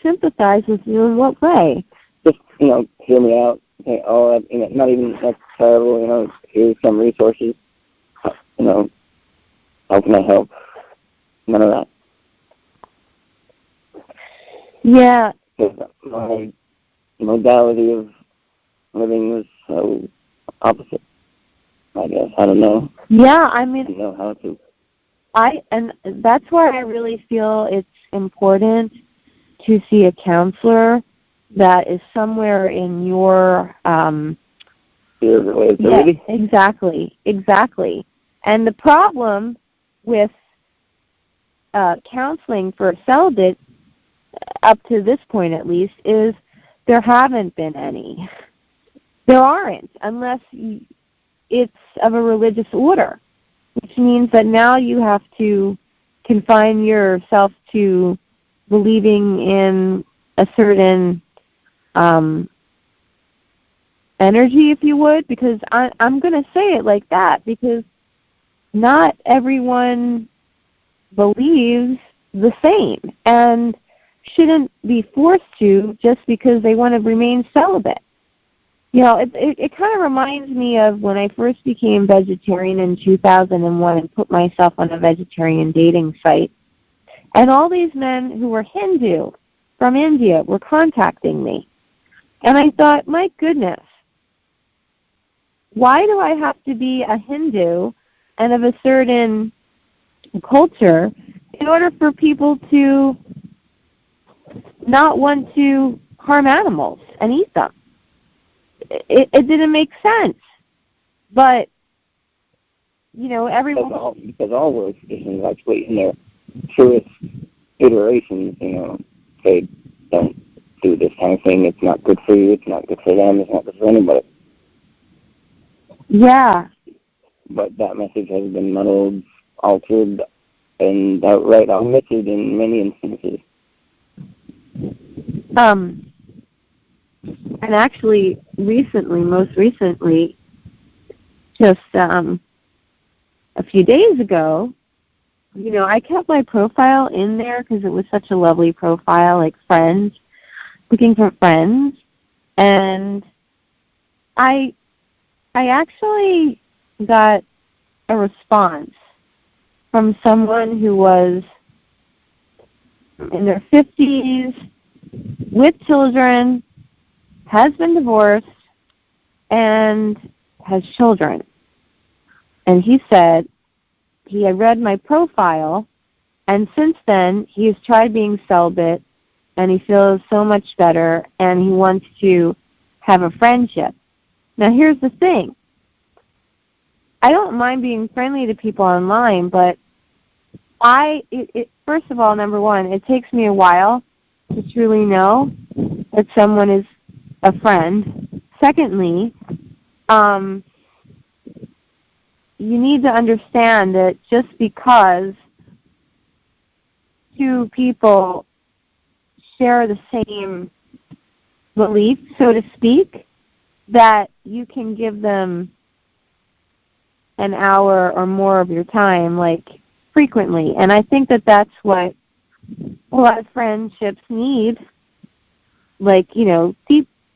Sympathize with you in what way? Just, hear me out. Say, not even, that's terrible, here's some resources. How can I help? None of that. Yeah. My modality of living was so opposite, I guess. I don't know. Yeah, I mean... I don't know how to And that's why I really feel it's important to see a counselor that is somewhere in your relativity. Yeah, exactly. And the problem with counseling for celibate, up to this point at least, is there haven't been any. There aren't, unless it's of a religious order, which means that now you have to confine yourself to believing in a certain energy, if you would, because I'm going to say it like that, because not everyone believes the same and shouldn't be forced to just because they want to remain celibate. You know, it kind of reminds me of when I first became vegetarian in 2001 and put myself on a vegetarian dating site. And all these men who were Hindu from India were contacting me. And I thought, my goodness, why do I have to be a Hindu and of a certain culture in order for people to not want to harm animals and eat them? It didn't make sense. But, you know, everyone... Because all those traditions actually, in their truest iterations, you know, say, don't do this kind of thing. It's not good for you. It's not good for them. It's not good for anybody. Yeah. But that message has been muddled, altered, and outright omitted in many instances. And actually, most recently, just a few days ago, you know, I kept my profile in there because it was such a lovely profile, like friends, looking for friends, and I actually got a response from someone who was in their 50s, with children, has been divorced, and has children. And he said he had read my profile, and since then he has tried being celibate, and he feels so much better, and he wants to have a friendship. Now here's the thing. I don't mind being friendly to people online, but first of all, number one, it takes me a while to truly know that someone is a friend. Secondly, you need to understand that just because two people share the same belief, so to speak, that you can give them an hour or more of your time, like, frequently. And I think that that's what a lot of friendships need, like, you know,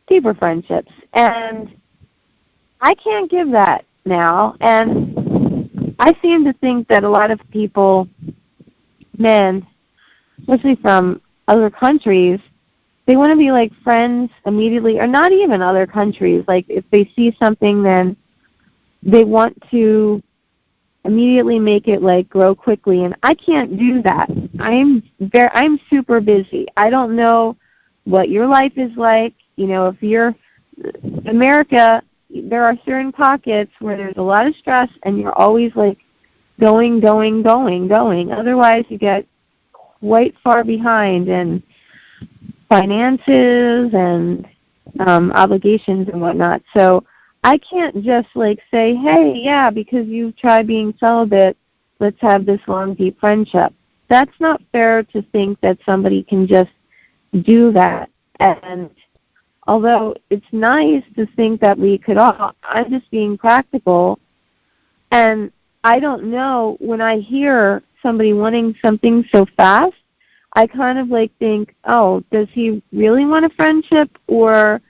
deeper friendships. And I can't give that now. And I seem to think that a lot of people, men, especially from other countries, they want to be like friends immediately, or not even other countries. Like if they see something, then they want to immediately make it like grow quickly, and I can't do that. I'm super busy. I don't know what your life is like. You know, if you're America, there are certain pockets where there's a lot of stress, and you're always like going. Otherwise, you get quite far behind in finances and obligations and whatnot. So I can't just like say, hey, yeah, because you've tried being celibate, let's have this long, deep friendship. That's not fair to think that somebody can just do that. And although it's nice to think that we could all, I'm just being practical. And I don't know, when I hear somebody wanting something so fast, I kind of like think, oh, does he really want a friendship, or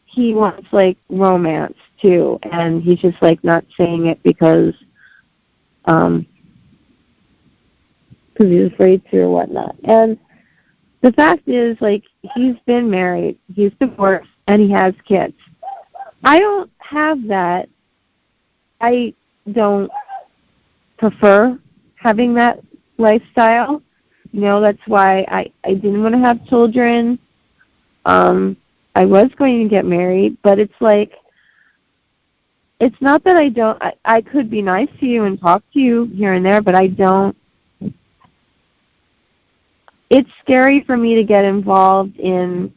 he wants like romance too, and he's just like not saying it because he's afraid to or whatnot. And the fact is, like, he's been married, he's divorced, and he has kids. I don't have that. I don't prefer having that lifestyle. That's why I didn't want to have children. I was going to get married, but it's like, it's not that I could be nice to you and talk to you here and there, but I don't. It's scary for me to get involved in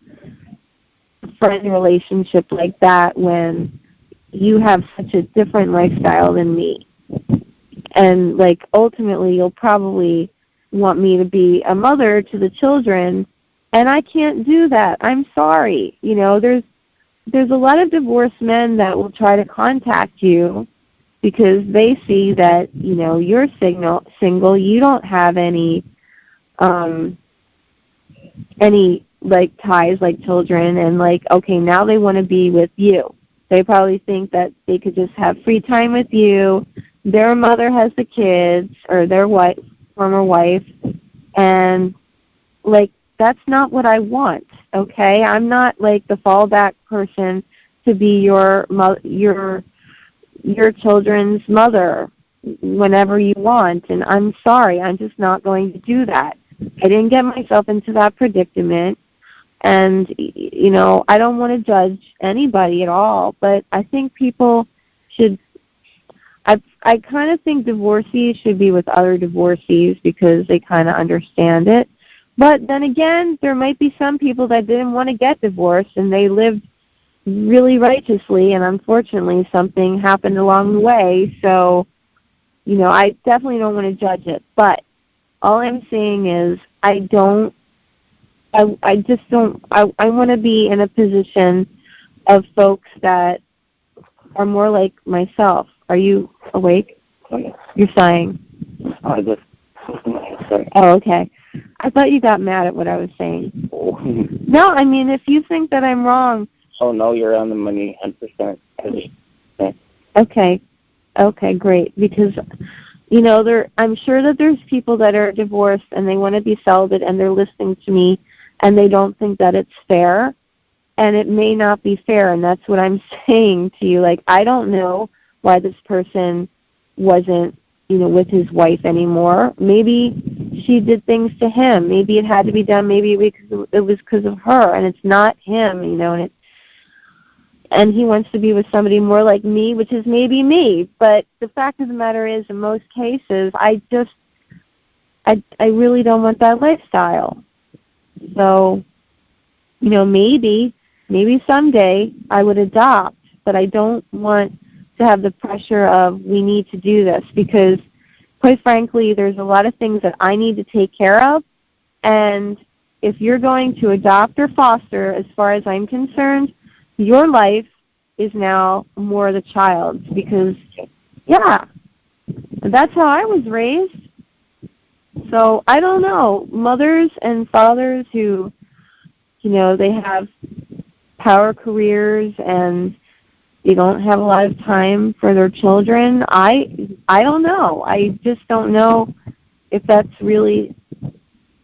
a friend relationship like that when you have such a different lifestyle than me. And like ultimately you'll probably want me to be a mother to the children, and I can't do that. I'm sorry. There's a lot of divorced men that will try to contact you because they see that, you're single, you don't have any like ties like children, and like, okay, now they want to be with you. They probably think that they could just have free time with you. Their mother has the kids, or their former wife, and like, that's not what I want. Okay, I'm not like the fallback person to be your children's mother whenever you want, and I'm sorry, I'm just not going to do that. I didn't get myself into that predicament, and I don't want to judge anybody at all, but I think people should. I kind of think divorcees should be with other divorcees because they kind of understand it. But then again, there might be some people that didn't want to get divorced and they lived really righteously, and unfortunately something happened along the way. So, I definitely don't want to judge it. But all I'm saying is I want to be in a position of folks that are more like myself. Are you awake? You're sighing. Sorry. Oh, okay. I thought you got mad at what I was saying. No, I mean, if you think that I'm wrong. Oh, no, you're on the money, 100%. Okay, great. Because, I'm sure that there's people that are divorced and they want to be celibate and they're listening to me and they don't think that it's fair. And it may not be fair, and that's what I'm saying to you. Like, I don't know why this person wasn't, with his wife anymore. Maybe she did things to him. Maybe it had to be done. Maybe it was because of her, and it's not him, and he wants to be with somebody more like me, which is maybe me. But the fact of the matter is, in most cases, I really don't want that lifestyle. So, maybe someday I would adopt, but I don't want to have the pressure of we need to do this, because quite frankly there's a lot of things that I need to take care of, and if you're going to adopt or foster, as far as I'm concerned, your life is now more the child's, because that's how I was raised. So I don't know, mothers and fathers who they have power careers and they don't have a lot of time for their children. I don't know. I just don't know if that's really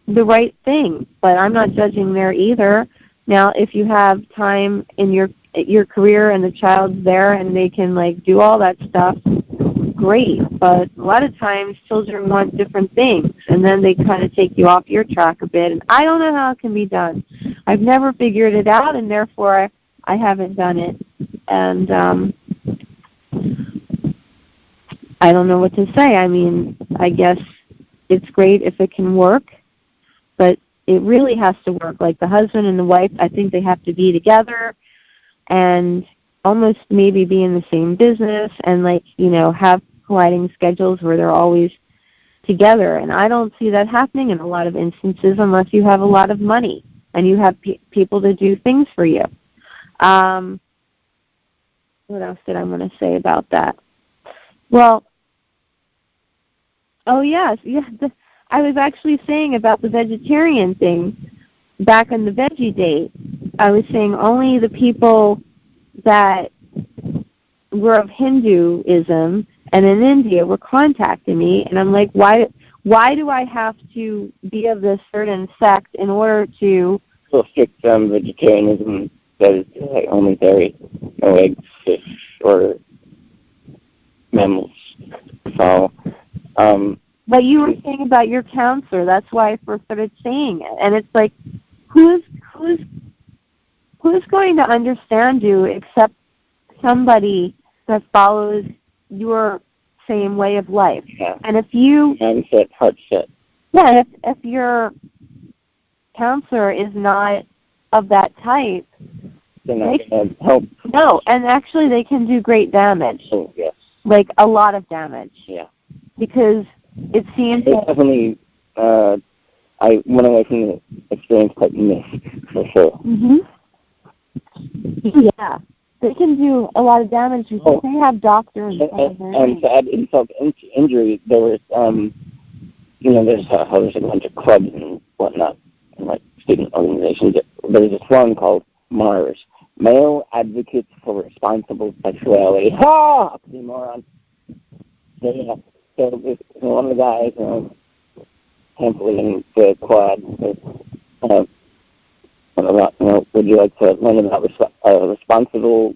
the right thing. But I'm not judging there either. Now, if you have time in your career and the child's there and they can do all that stuff, great. But a lot of times children want different things, and then they kind of take you off your track a bit. And I don't know how it can be done. I've never figured it out, and therefore I haven't done it. And I don't know what to say. I mean, I guess it's great if it can work, but it really has to work. Like the husband and the wife, I think they have to be together and almost maybe be in the same business and have colliding schedules where they're always together. And I don't see that happening in a lot of instances unless you have a lot of money and you have people to do things for you. What else did I want to say about that? Well, oh yes, I was actually saying about the vegetarian thing back on the veggie date. I was saying only the people that were of Hinduism and in India were contacting me, and I'm like, why do I have to be of this certain sect in order to strict vegetarianism? That is only dairy, no eggs, fish, or mammals. So, But you were saying about your counselor. That's why I first started saying it. And it's like, who's going to understand you except somebody that follows your same way of life? Yeah. And if you mindset, heart set. Yeah, if your counselor is not of that type, They're not going to help. No, and actually they can do great damage. Oh, yes. Like a lot of damage. Yeah. Because it seems It definitely, I went away from the experience quite missed, for sure. Mm-hmm. Yeah. They can do a lot of damage because they have doctors. And to add insult to injury, there was, there's a bunch of clubs and whatnot, and like student organizations. There was this one called MARS, Male Advocates for Responsible Sexuality. Ha! Oxymoron. So one of the guys, handfully in the quad, would you like to learn about responsible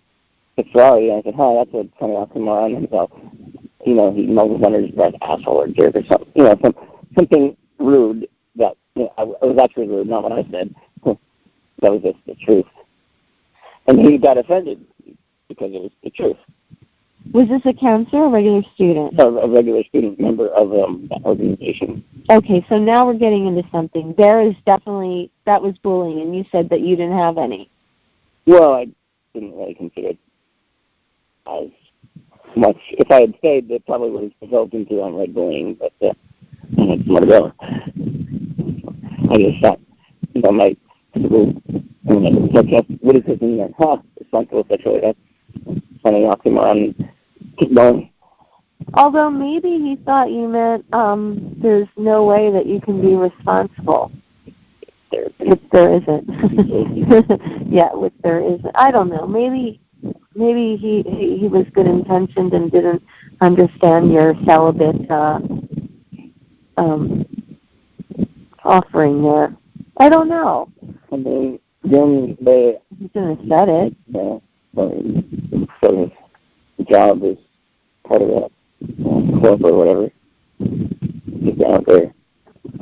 sexuality? And I said, that's a kind of oxymoron. And so, he mumbles under his breath, asshole or jerk or something. Something rude that, it was actually rude, not what I said. That was just the truth. And he got offended because it was the truth. Was this a counselor or a regular student? A regular student member of that organization. Okay, so now we're getting into something. There is definitely, that was bullying, and you said that you didn't have any. Well, I didn't really consider it as much. If I had stayed, it probably would have developed into unread bullying, but I had somewhere to go. I just thought, my typical, what is this in there? Responsible sexuality. That's funny oxymoron. Keep going. Although maybe he thought you meant there's no way that you can be responsible. If there isn't. Yeah, which there isn't. I don't know. Maybe he was good intentioned and didn't understand your celibate offering there. I don't know. I mean, then He shouldn't have said it. Yeah. So his job is part of that club or whatever. Get out there.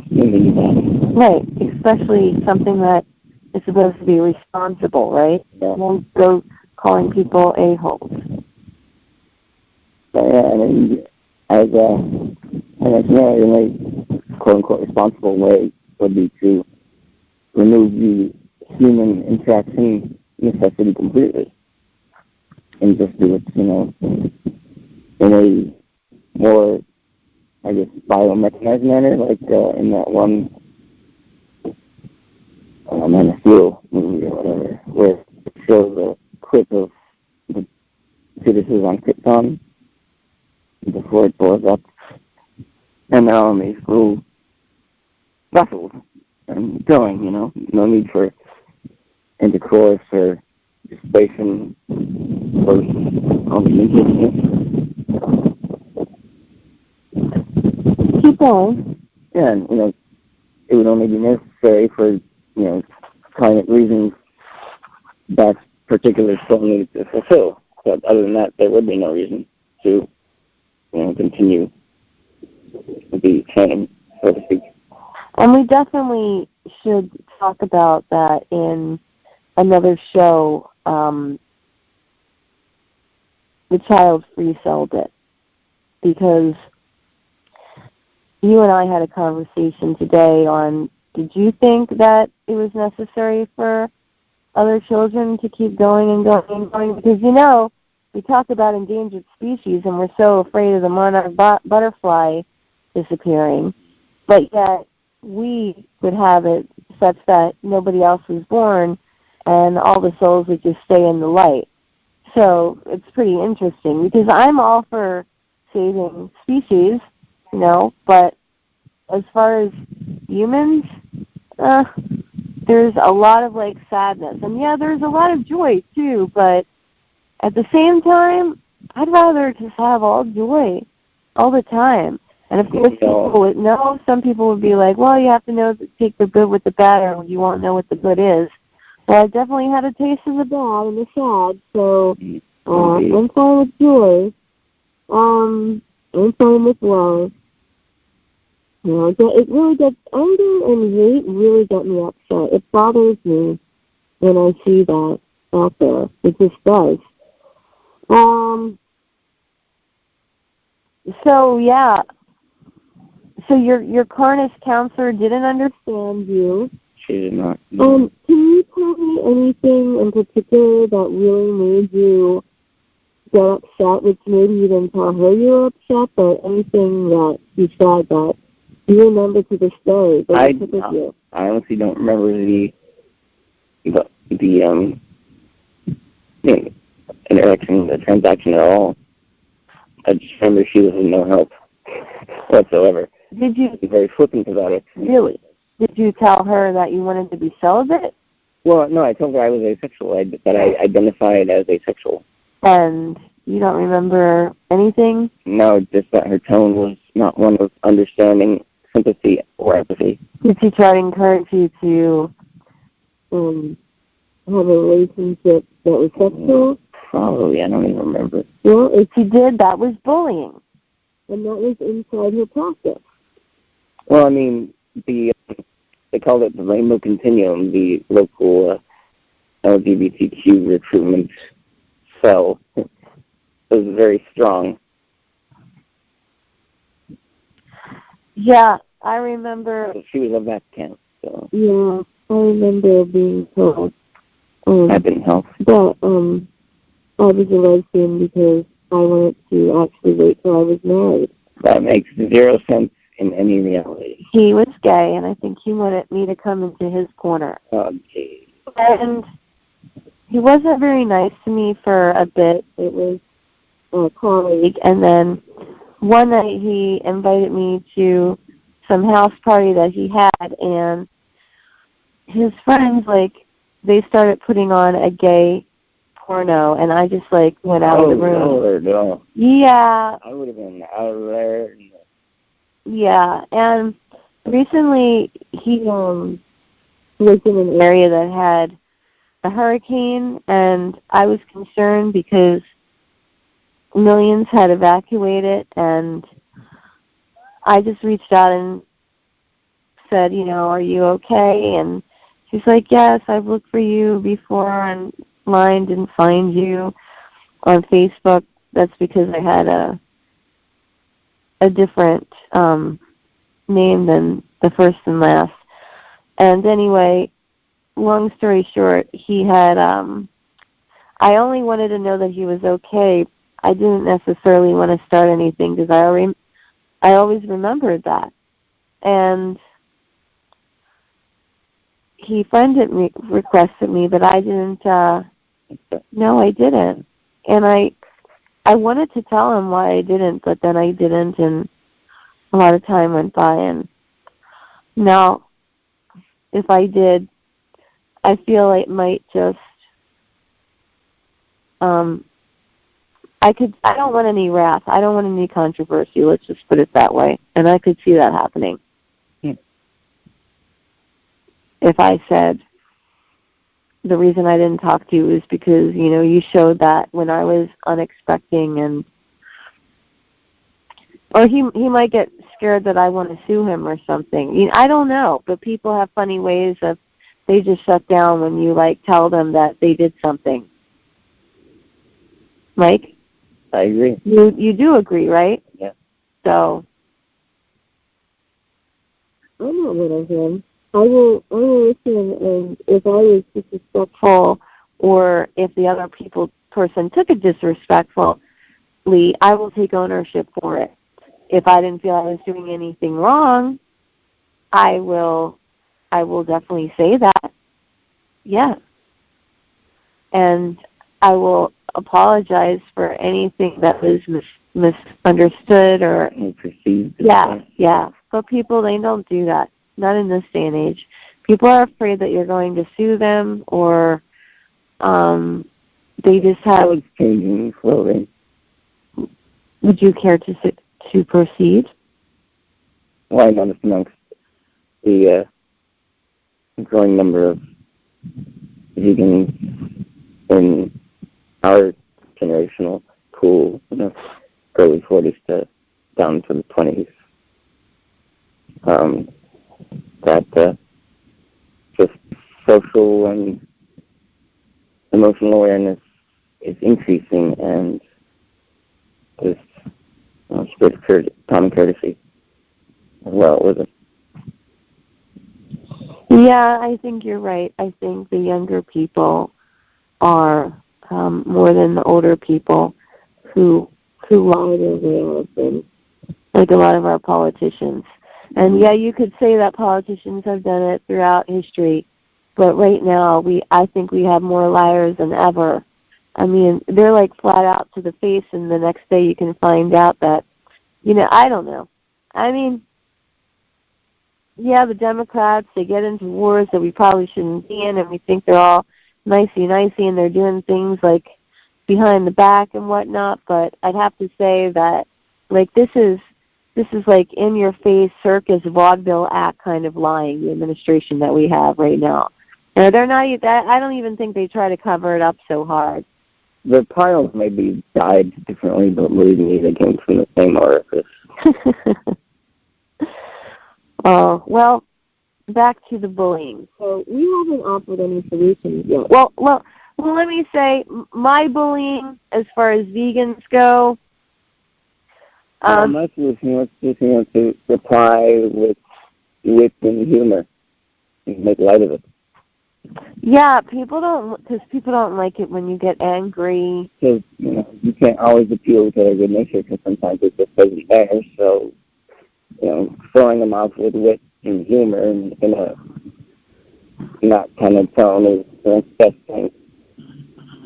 Right, especially something that is supposed to be responsible, right? Yeah. Won't go calling people a-holes. So, yeah, I mean, as the only quote-unquote responsible way would be to remove the human interaction necessity completely and just do it, in a more, I guess, biomechanized manner, like in that one Man of Steel movie or whatever, where it shows a clip of the fetuses on Krypton before it blows up, and they're on these little vessels and going, no need for intercourse or gestation or Keep going. Yeah, and, it would only be necessary for, climate reasons that particular soul needs to fulfill. But other than that, there would be no reason to, continue to be training, so to speak. And we definitely should talk about that in another show, the child-free celibate, because you and I had a conversation today on, did you think that it was necessary for other children to keep going and going and going? Because, we talk about endangered species and we're so afraid of the monarch butterfly disappearing, but yet we would have it such that nobody else was born and all the souls would just stay in the light. So it's pretty interesting because I'm all for saving species, but as far as humans, there's a lot of sadness. And yeah, there's a lot of joy too, but at the same time, I'd rather just have all joy all the time. And of course, people would know. Some people would be like, well, you have to take the good with the bad or you won't know what the good is. Well, I definitely had a taste of the bad and the sad, so I'm fine with joy. I'm fine with love. It really gets, anger and hate really get me upset. It bothers me when I see that out there. It just does. So yeah. So your Carnage counselor didn't understand you. She did not. Can you tell me anything in particular that really made you get upset, which maybe you didn't tell her you were upset, but anything that you said that you remember to this day that took with you? I honestly don't remember the interaction, the transaction at all. I just remember she was no help whatsoever. Did you? She was very flippant about it. Really? Did you tell her that you wanted to be celibate? Well, no, I told her I was asexual, that I identified as asexual. And you don't remember anything? No, just that her tone was not one of understanding, sympathy, or empathy. Did she try to encourage you to have a relationship that was sexual? Probably, I don't even remember. Well, if she did, that was bullying. And that was inside her practice. Well, I mean, they called it the Rainbow Continuum, the local LGBTQ recruitment cell. It was very strong. Yeah, I remember. She was a vet camp, so. Yeah, I remember being told that didn't help. That I was a lesbian because I wanted to actually wait till I was married. That makes zero sense in any reality. He was gay, and I think he wanted me to come into his corner. Okay. And he wasn't very nice to me for a bit. It was a colleague, and then one night he invited me to some house party that he had, and his friends, they started putting on a gay porno, and I just, went out of the room. Oh, Lord, no. Yeah. I would have been out of there. Yeah, and recently he was in an area that had a hurricane, and I was concerned because millions had evacuated, and I just reached out and said, are you okay? And she's like, yes, I've looked for you before online, didn't find you on Facebook. That's because I had a different name than the first and last. And anyway, long story short, he had, I only wanted to know that he was okay. I didn't necessarily want to start anything because I always remembered that. And he requested me, but I didn't, no, I didn't. And I wanted to tell him why I didn't, but then I didn't, and a lot of time went by. And now, if I did, I feel it might just, I don't want any wrath. I don't want any controversy, let's just put it that way. And I could see that happening. Yeah. If I said, the reason I didn't talk to you is because, you showed that when I was unexpecting, or he might get scared that I want to sue him or something. I don't know, but people have funny ways of, they just shut down when you, tell them that they did something. Mike? I agree. You do agree, right? Yeah. So. I'm not one of them. I will listen, and if I was disrespectful, or if the other person took it disrespectfully, I will take ownership for it. If I didn't feel I was doing anything wrong, I will definitely say that. Yeah. And I will apologize for anything that was misunderstood or perceived. Yeah. But people, they don't do that. Not in this day and age. People are afraid that you're going to sue them, or they just have. It's changing slowly. Would you care to proceed? Well, I noticed amongst the growing number of vegans in our generational pool, early 40s to down to the 20s. that just social and emotional awareness is increasing, and this spirit of common courtesy as well with it. Yeah, I think you're right. I think the younger people are more than the older people who lie their way out of things, like a lot of our politicians. And yeah, you could say that politicians have done it throughout history, but right now I think we have more liars than ever. I mean, they're like flat out to the face, and the next day you can find out that, I don't know. I mean, yeah, the Democrats, they get into wars that we probably shouldn't be in, and we think they're all nicey-nicey, and they're doing things like behind the back and whatnot, but I'd have to say that, like, this is like in-your-face circus vaudeville act kind of lying, the administration that we have right now. And they're not, I don't even think they try to cover it up so hard. The piles may be dyed differently, but believe me, they came from the same orifice. Oh, well, back to the bullying. So we haven't offered any solutions yet. Well, let me say, my bullying, as far as vegans go, Most of us want to reply with wit and humor and make light of it. Yeah, people don't like it when you get angry. Because you can't always appeal to their good nature, because sometimes it just isn't there. So throwing them off with wit and humor and in a not kind of tone is the best thing.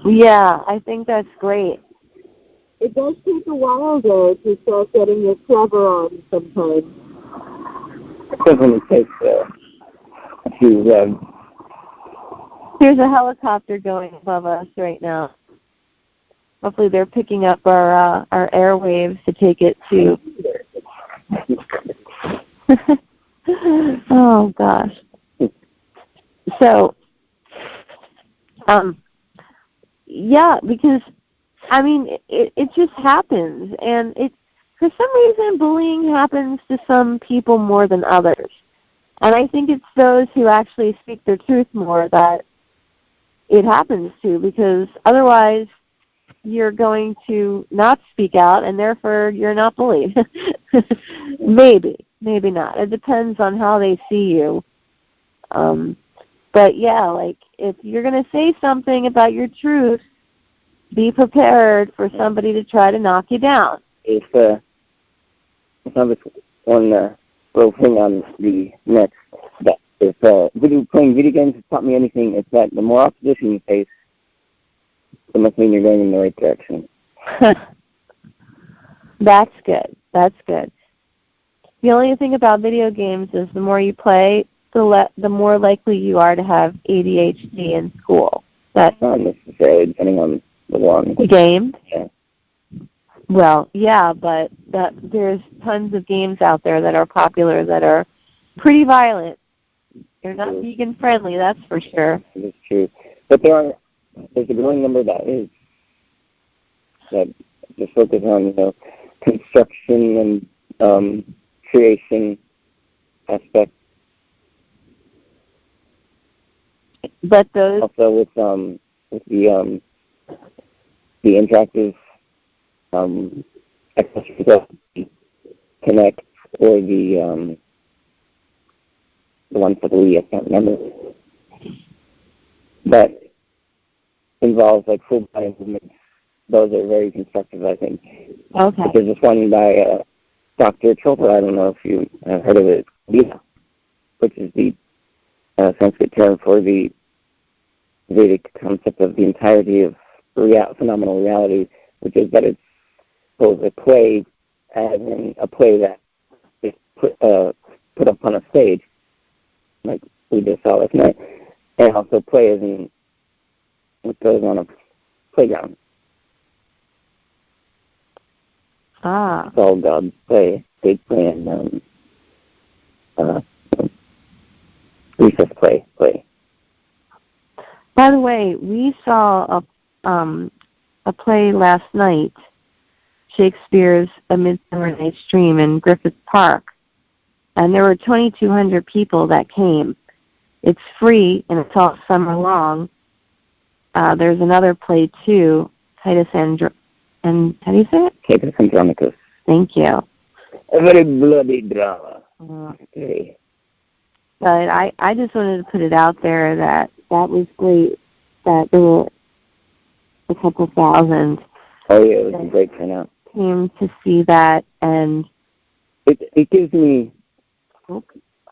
Yeah, I think that's great. It does take a while, though, to start getting your clever on sometimes. It definitely takes a few revs. There's a helicopter going above us right now. Hopefully they're picking up our airwaves to take it to... Oh, gosh. So, yeah, because, I mean, it just happens. And for some reason, bullying happens to some people more than others. And I think it's those who actually speak their truth more that it happens to, because otherwise you're going to not speak out, and therefore you're not bullied. Maybe not. It depends on how they see you. But yeah, like, if you're going to say something about your truth, be prepared for somebody to try to knock you down. If one little thing on the next, that if playing video games has taught me anything, it's that the more opposition you face, it must mean you're going in the right direction. That's good. That's good. The only thing about video games is the more you play, the more likely you are to have ADHD in school. That's not necessarily, depending on the one. The game? Yeah. Well, yeah, but there's tons of games out there that are popular that are pretty violent. They're not vegan friendly, that's for sure. It's true. But there's a growing number that just focus on construction and creation aspects. But those also with the interactive accessories, Connect, or the one for the Wii, I can't remember. That involves like full body movements. Those are very constructive, I think. Okay. There's this one by Dr. Chopra, I don't know if you have heard of it, Veda, which is the Sanskrit term for the Vedic concept of the entirety of phenomenal reality, which is that it's both a play, as in a play that is put up on a stage, like we just saw last night, and also play as in what goes on a playground. Ah. It's all God's play, stage play, and recess play. By the way, we saw a play last night, Shakespeare's A Midsummer Night's Dream, in Griffith Park, and there were 2,200 people that came. It's free, and it's all summer long. There's another play, too, Titus and how do you say it? Titus Andronicus. Thank you. A very bloody drama. Okay. But I just wanted to put it out there that was great, that there were a couple thousand. Oh, yeah, it was a great turnout. Came to see that, and it gives me,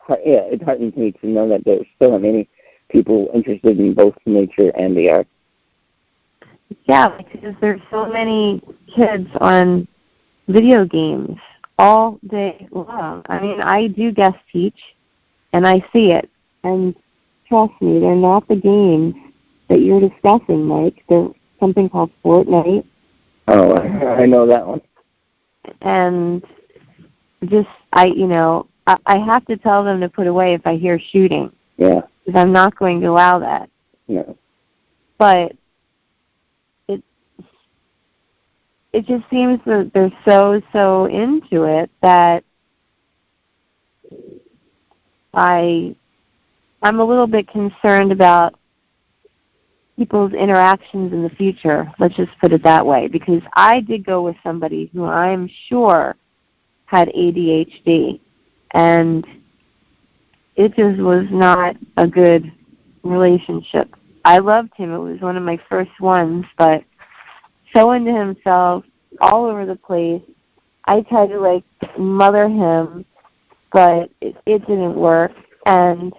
it heartens me to know that there's so many people interested in both nature and the arts. Yeah, because there's so many kids on video games all day long. I mean, I do guest teach, and I see it. And trust me, they're not the games that you're discussing, Mike. They're something called Fortnite. Oh, I know that one. And just, I have to tell them to put away if I hear shooting. Yeah. Because I'm not going to allow that. No. But it just seems that they're so into it that I'm a little bit concerned about people's interactions in the future. Let's just put it that way. Because I did go with somebody who I'm sure had ADHD, and it just was not a good relationship. I loved him. It was one of my first ones, but so into himself, all over the place. I tried to mother him, but it didn't work. And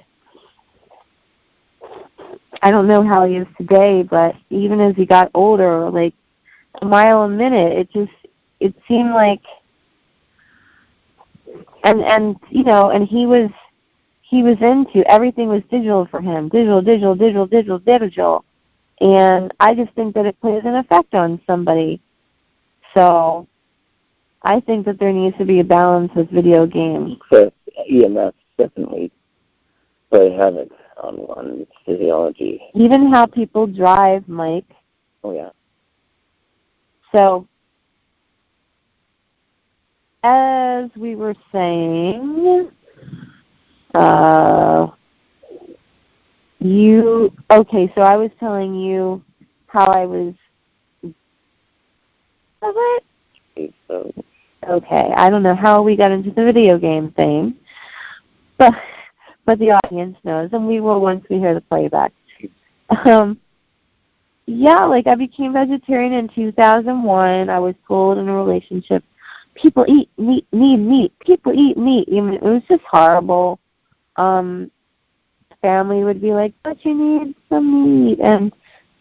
I don't know how he is today, but even as he got older, a mile a minute, it seemed like, and he was into, everything was digital for him, digital. And I just think that it plays an effect on somebody. So I think that there needs to be a balance with video games. So, EMF definitely play havoc on its physiology. Even how people drive, Mike. Oh, yeah. So, as we were saying, so I was telling you how I was. Okay, I don't know how we got into the video game thing, but the audience knows, and we will once we hear the playback. I became vegetarian in 2001. I was told in a relationship, people eat meat, need meat. People eat meat. I mean, it was just horrible. Family would be like, but you need some meat, and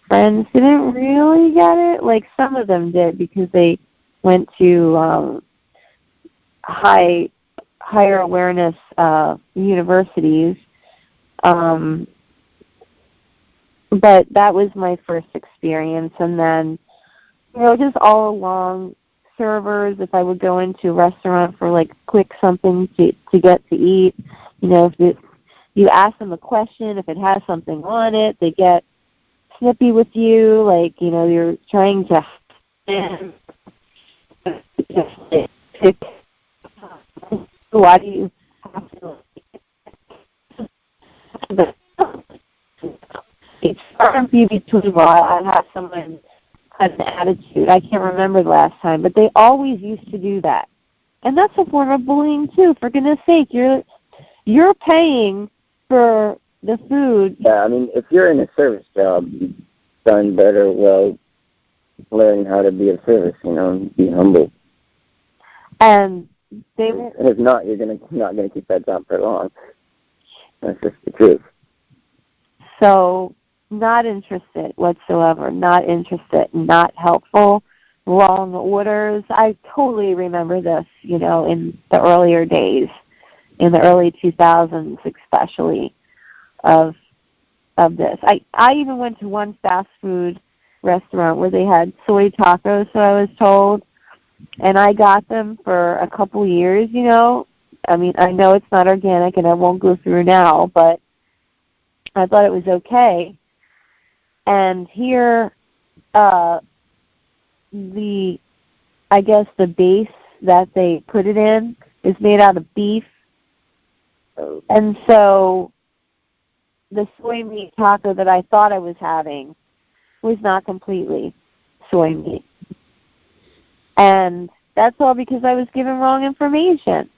friends didn't really get it. Some of them did because they went to higher awareness universities. But that was my first experience. And then, just all along, servers, if I would go into a restaurant for quick something to get to eat, if you ask them a question, if it has something on it, they get snippy with you, you're trying to pick, why do you have to it's hard for you between while I have someone has an attitude. I can't remember the last time, but they always used to do that. And that's a form of bullying too, for goodness sake. You're paying for the food. Yeah, I mean, if you're in a service job, you've done better, learn how to be of service, and be humble. And and if not, you're not gonna keep that job for long. That's just the truth. So, not interested whatsoever. Not interested. Not helpful. Wrong orders. I totally remember this. In the earlier days, in the early 2000s, especially of this. I even went to one fast food restaurant where they had soy tacos, so I was told. And I got them for a couple years, I mean, I know it's not organic and I won't go through now, but I thought it was okay. And here, the base that they put it in is made out of beef And so the soy meat taco that I thought I was having was not completely soy meat. And that's all because I was given wrong information.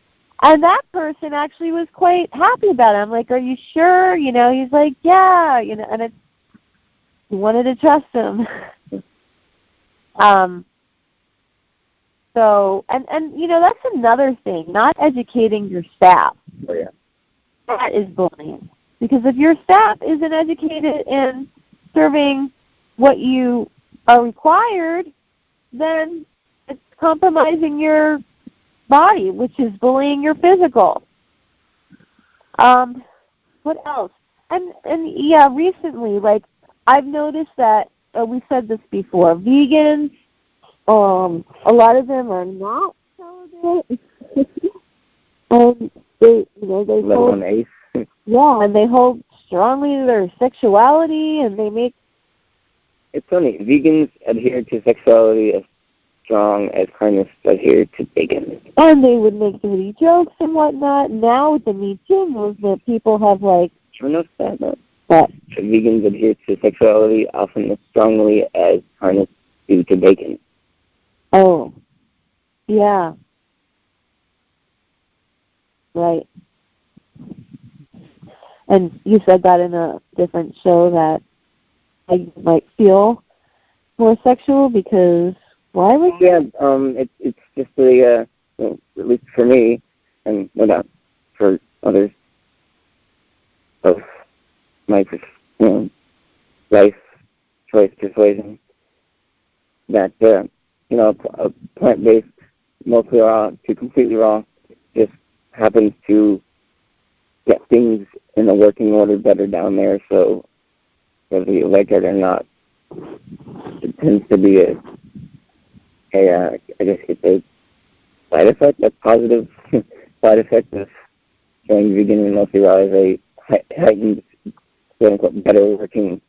And that person actually was quite happy about it. I'm like, are you sure? He's like, yeah. And you wanted to trust him. So, and that's another thing, not educating your staff. Oh, yeah. That is bullying. Because if your staff isn't educated in serving what you are required, then it's compromising your body, which is bullying your physical. What else? And yeah, recently, like, I've noticed that, we said this before, vegans, a lot of them are not celibate. And they hold, yeah, and they hold strongly to their sexuality, and they make. It's funny. Vegans adhere to sexuality as strong as carnists adhere to bacon. And they would make dirty jokes and whatnot. Now with the Me Too movement, people have like. I noticed that. No? What? Vegans adhere to sexuality often as strongly as carnists do to bacon. Oh, yeah. Right. And you said that in a different show that I might feel more sexual because why would you? Yeah, it's just the at least for me, and no doubt for others of my life choice persuasion that a plant-based, mostly raw to completely raw, just happens to get things in a working order better down there. So whether you like it or not, it tends to be I guess it's a side effect, a positive side effect of going vegan and mostly raw is a heightened, quote-unquote, better working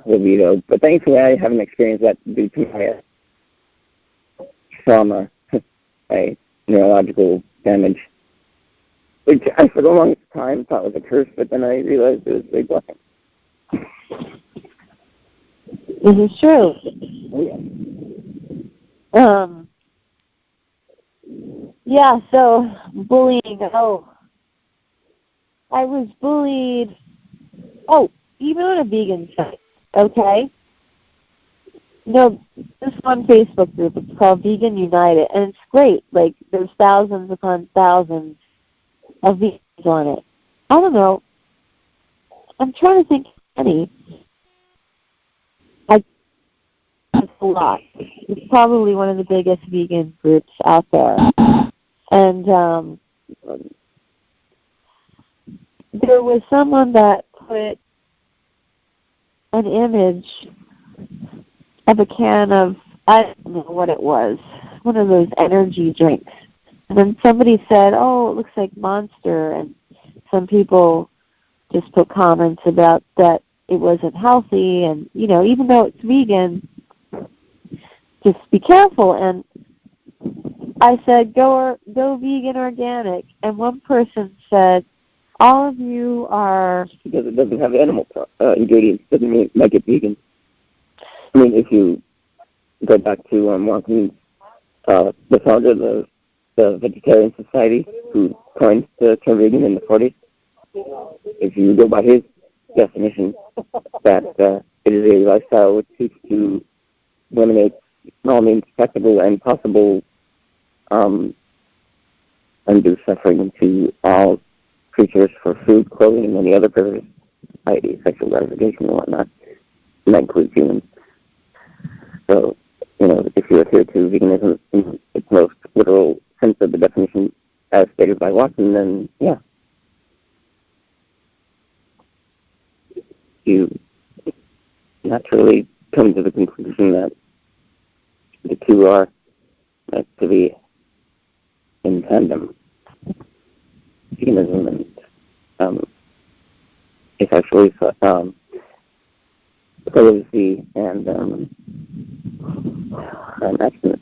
libido. But thankfully, I haven't experienced that due to my trauma, my neurological damage, which I, for the longest time, thought was a curse, but then I realized it was a big blessing. This is true. Oh, yeah. Yeah, so bullying. Oh, I was bullied. Oh, even on a vegan site, okay? This one Facebook group, it's called Vegan United, and it's great. Like, there's thousands upon thousands of vegans on it. I don't know. I'm trying to think of any. It's a lot. It's probably one of the biggest vegan groups out there. And there was someone that put an image of a can of, I don't know what it was, one of those energy drinks. And then somebody said, oh, it looks like Monster. And some people just put comments about that it wasn't healthy. And, even though it's vegan, just be careful. And I said, go vegan organic. And one person said, all of you are... Because it doesn't have animal ingredients, doesn't mean make it vegan. I mean, if you go back to Martin, the founder of the Vegetarian Society, who coined the term vegan in the 40s, if you go by his definition, that it is a lifestyle which seeks to eliminate all means practical and possible undue suffering to all creatures for food, clothing, and any other purpose, i.e. sexual gratification and whatnot, and that includes humans. So, if you adhere to veganism in its most literal sense of the definition as stated by Watson, then, yeah, you naturally come to the conclusion that the two are meant to be in tandem. Veganism and essentially celibacy and abstinence.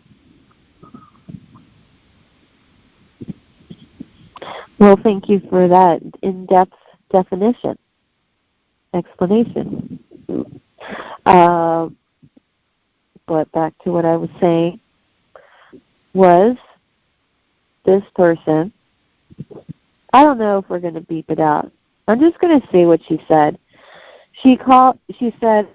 Well, thank you for that in-depth explanation. But back to what I was saying was this person, I don't know if we're going to beep it out. I'm just going to say what she said. She said,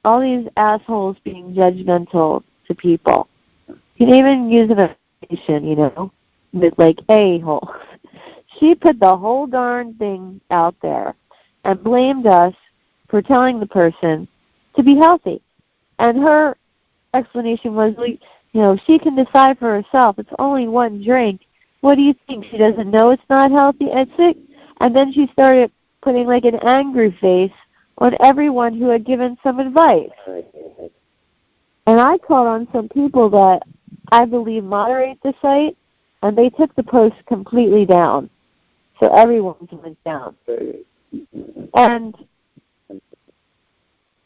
all these assholes being judgmental to people. You can even use an affirmation, with like a-holes. She put the whole darn thing out there and blamed us for telling the person to be healthy. And her explanation was, she can decide for herself. It's only one drink. What do you think? She doesn't know it's not healthy? It's sick. And then she started putting like an angry face on everyone who had given some advice. And I called on some people that I believe moderate the site, and they took the post completely down. So everyone's went down. And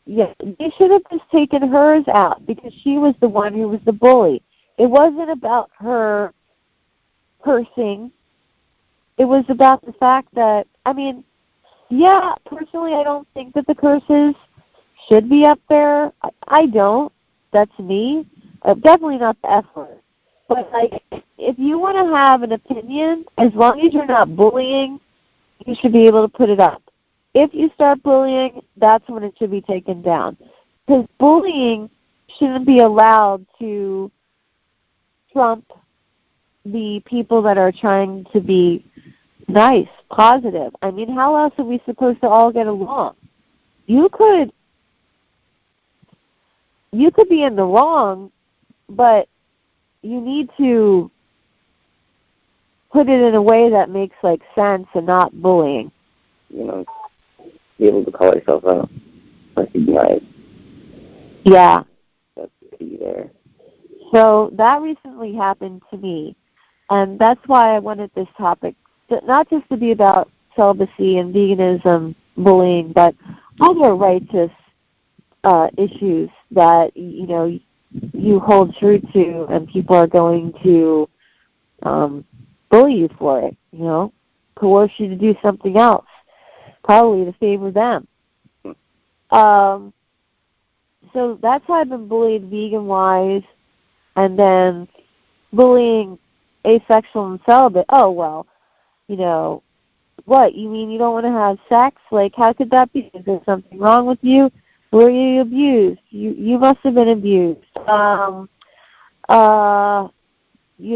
yeah, they should have just taken hers out because she was the one who was the bully. It wasn't about her cursing. It was about the fact that, personally I don't think that the curses should be up there. I don't. That's me. Definitely not the F word. But, if you want to have an opinion, as long as you're not bullying, you should be able to put it up. If you start bullying, that's when it should be taken down. Because bullying shouldn't be allowed to trump the people that are trying to be nice, positive. How else are we supposed to all get along? You could be in the wrong, but you need to put it in a way that makes sense and not bullying. Be able to call yourself out, recognize. Yeah. That's the key there. So that recently happened to me, and that's why I wanted this topic not just to be about celibacy and veganism, bullying, but other righteous issues that you hold true to, and people are going to bully you for it. Coerce you to do something else, probably to favor them. So that's how I've been bullied vegan-wise, and then bullying asexual and celibate. Oh, well, what? You mean you don't want to have sex? How could that be? Is there something wrong with you? Were you abused? You must have been abused. You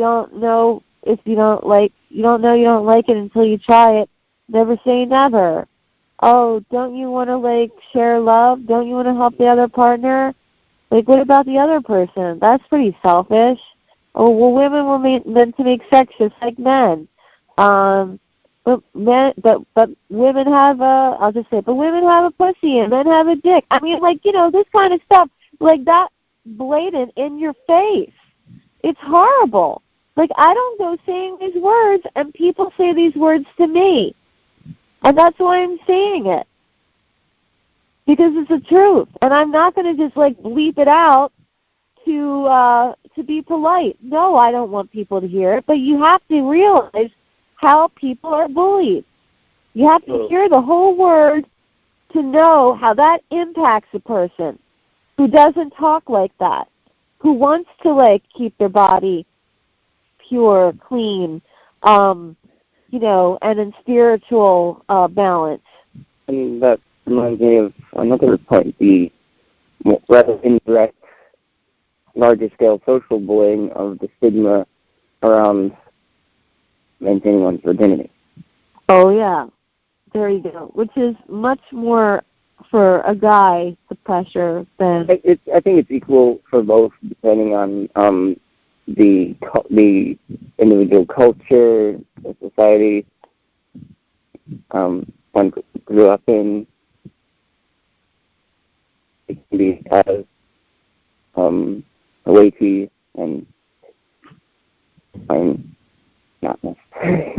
don't know if you don't like it until you try it. Never say never. Oh, don't you want to share love? Don't you want to help the other partner? What about the other person? That's pretty selfish. Oh, well, women were meant to make sex just like men. But women have but women have a pussy and men have a dick. This kind of stuff, that blatant in your face. It's horrible. I don't go saying these words, and people say these words to me. And that's why I'm saying it. Because it's the truth. And I'm not going to just, bleep it out to be polite. No, I don't want people to hear it. But you have to realize how people are bullied. You have to hear the whole word to know how that impacts a person who doesn't talk like that, who wants to, keep their body pure, clean, and in spiritual balance. And that reminds me of another point, the rather indirect, larger-scale social bullying of the stigma around maintaining one's virginity. Oh, yeah. There you go. Which is much more for a guy, the pressure, than... I think it's equal for both, depending on the individual culture, the society one grew up in. It can be as weighty and not necessary.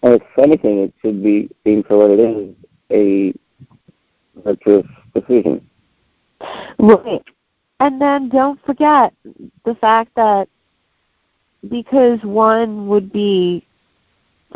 If anything, it should be seen for what it is, a virtuous decision. Right. And then don't forget the fact that because one would be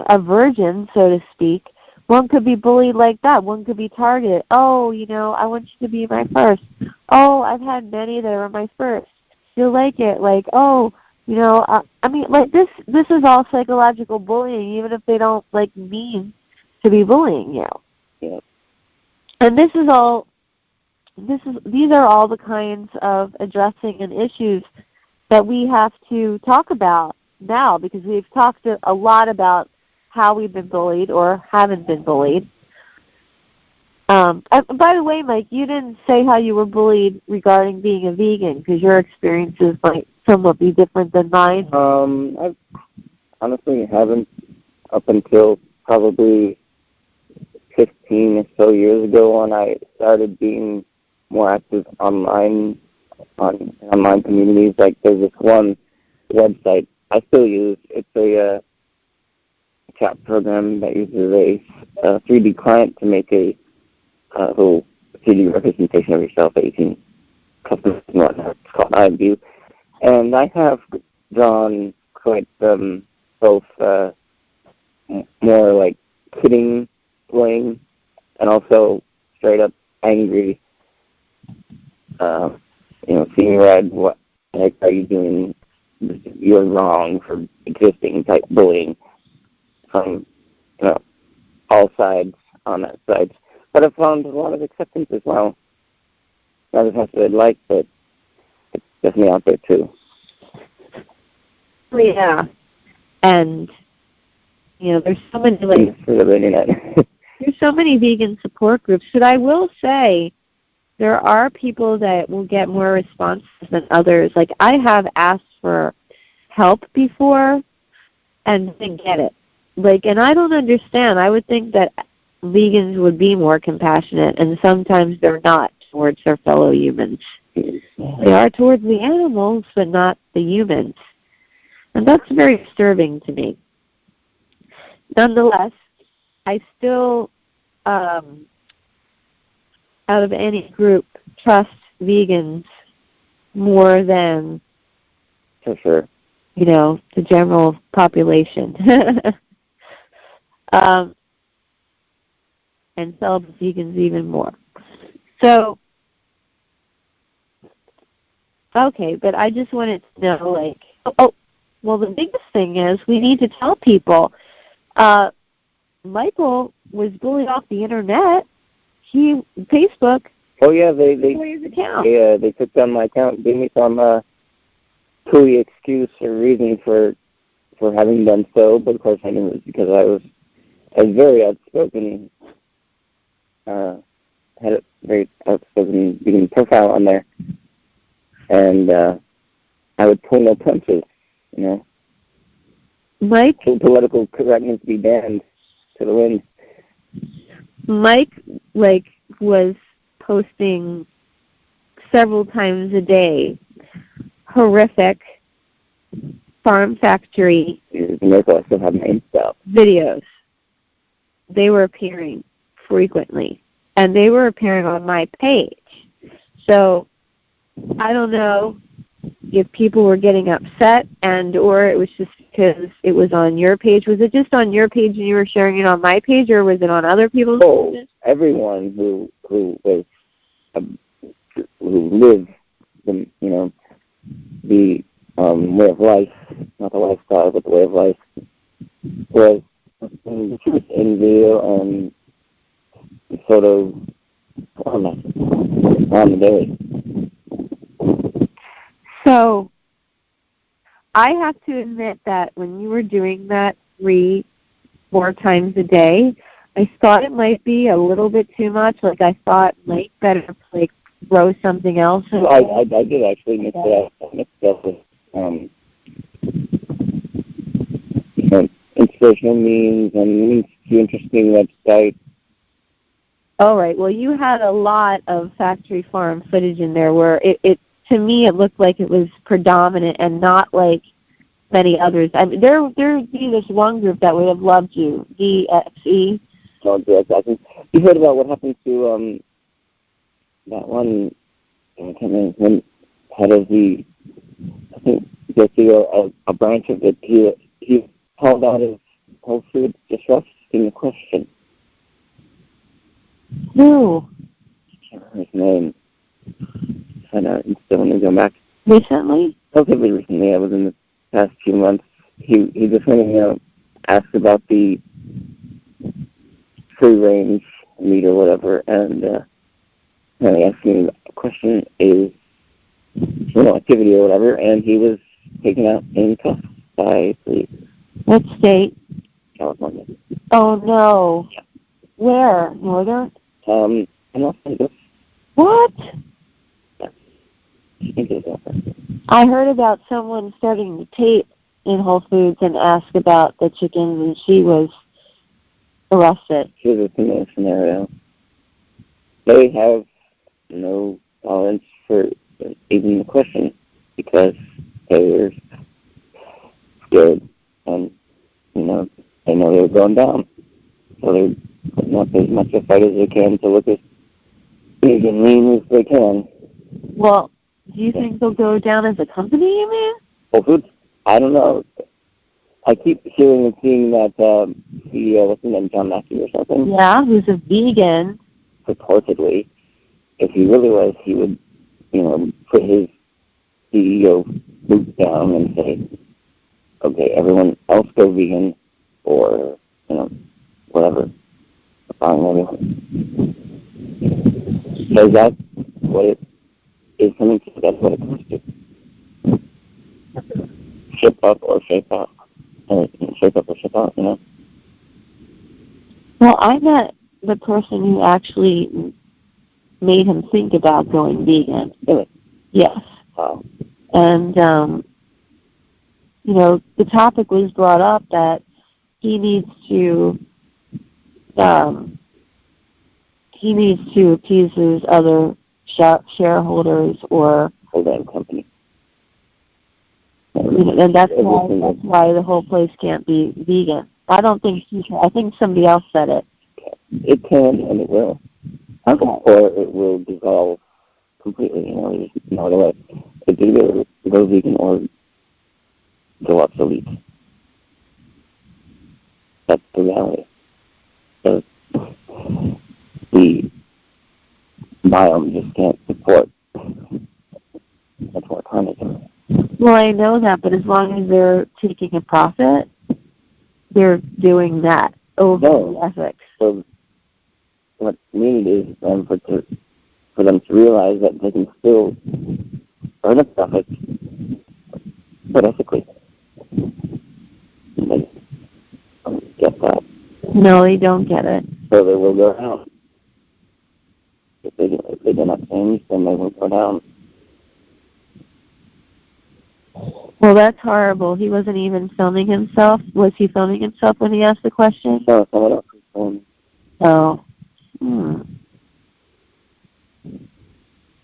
a virgin, so to speak, one could be bullied like that. One could be targeted. Oh, I want you to be my first. Oh, I've had many that are my first. You'll like it. Like, oh, I mean, like this is all psychological bullying, even if they don't mean to be bullying you. Yeah. And these are all the kinds of addressing and issues that we have to talk about now, because we've talked a lot about how we've been bullied or haven't been bullied. And by the way, Mike, you didn't say how you were bullied regarding being a vegan, because your experiences might somewhat be different than mine. I honestly haven't up until probably 15 or so years ago, when I started being more active online on online communities. Like, there's this one website I still use. It's a chat program that uses a 3D client to make a little 3D representation of yourself that you can customize and whatnot. It's called iView. And I have drawn quite both more like kidding, playing, and also straight up angry. Seeing red, what the heck are you doing? You're wrong for existing type bullying from all sides on that side. But I've found a lot of acceptance as well. Not as much as I'd like, but it's definitely out there too. Yeah. And there's so many there's so many vegan support groups, but I will say there are people that will get more responses than others. Like, I have asked for help before and didn't get it. And I don't understand. I would think that vegans would be more compassionate, and sometimes they're not towards their fellow humans. They are towards the animals, but not the humans. And that's very disturbing to me. Nonetheless, I still, out of any group, trust vegans more than, for sure, the general population. And celibate vegans even more. So, okay, but I just wanted to know, well, the biggest thing is we need to tell people. Michael was bullied off the internet. Facebook. Oh yeah, they his account. Yeah, they took down my account, gave me some silly excuse or reason for having done so, but of course I knew it was because I was very outspoken. Had a very outspoken vegan profile on there, and I would pull no punches. Mike, political correctness be banned to the wind. Mike, was posting several times a day horrific farm factory videos. They were appearing frequently, and they were appearing on my page. So I don't know if people were getting upset or it was just because it was on your page. Was it just on your page and you were sharing it on my page, or was it on other people's pages? Everyone who was who lived the the way of life, not the lifestyle, but the way of life, was in video and sort of on the daily. So I have to admit that when you were doing that 3-4 times a day, I thought it might be a little bit too much. I thought Mike better throw something else in. I did actually mix it up with inspirational memes and links to interesting websites. All right. Well, you had a lot of factory farm footage in there where it to me it looked like it was predominant and not like many others. I mean, there would be this one group that would have loved you, DXE. Oh, DXE. You heard about what happened to that one? I can't remember, head of the just a branch of it. He called out of Whole Foods just asking a question. Who? I can't remember his name. And still want to go back. Recently? Relatively recently. It was in the past few months. He just wanted to ask about the free range meat or whatever, and he asked me a question, activity or whatever, and he was taken out in cuffs by police. What state? California. Oh, no. Yeah. Where? Northern? In Los Angeles. What? Yeah. I think it was Los. I heard about someone starting to tape in Whole Foods and ask about the chickens, and she was arrested. It was a similar scenario. They have no tolerance for even the question because they're scared and, they know they're going down. So they're putting up as much a fight as they can to look as big and lean as they can. Well, do you think they'll go down as a company, you mean? Whole Foods? I don't know. I keep hearing and seeing that CEO, what's his name, John Mackey or something? Yeah, who's a vegan. Purportedly, if he really was, he would, put his CEO boots down and say, okay, everyone else go vegan, or, whatever. Fine, everyone. So that's what it is coming to. That's what it comes to. Ship up or shape out. Shape up or ship out, Well, I met the person who actually made him think about going vegan. Really? Yes. Wow. And, the topic was brought up that he needs to appease his other shareholders or Hold on, company. and that's why the whole place can't be vegan. I don't think he can. I think somebody else said it. It can and it will. Okay. Or it will dissolve completely, there's no other way. It's either go vegan or go obsolete. That's the reality. So the biome just can't support much more carnage. Well, I know that, but as long as they're taking a profit, they're doing that over the ethics. So what's needed is for them to realize that they can still earn a profit, but ethically. They don't get that. No, they don't get it. So they will go down. If they do not change, then they will go down. Well, that's horrible. He wasn't even filming himself. Was he filming himself when he asked the question? No, someone else is filming. Oh.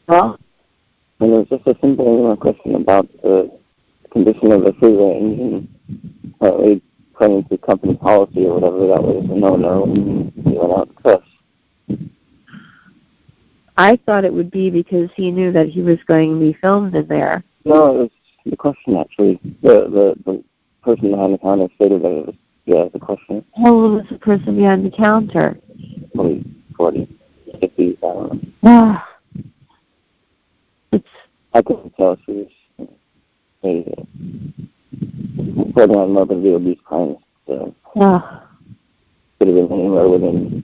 Well, And it was just a simple question about the condition of the free range, and apparently according to company policy or whatever, that was a no-no, and he went out and cussed. I thought it would be because he knew that he was going to be filmed in there. No, it was the question, actually. The person behind the counter stated that it was, the question. How old was the person behind the counter? Probably 40, 50, I don't know. Ah. I couldn't tell if she was putting on morbidly obese clients, so could have been anywhere within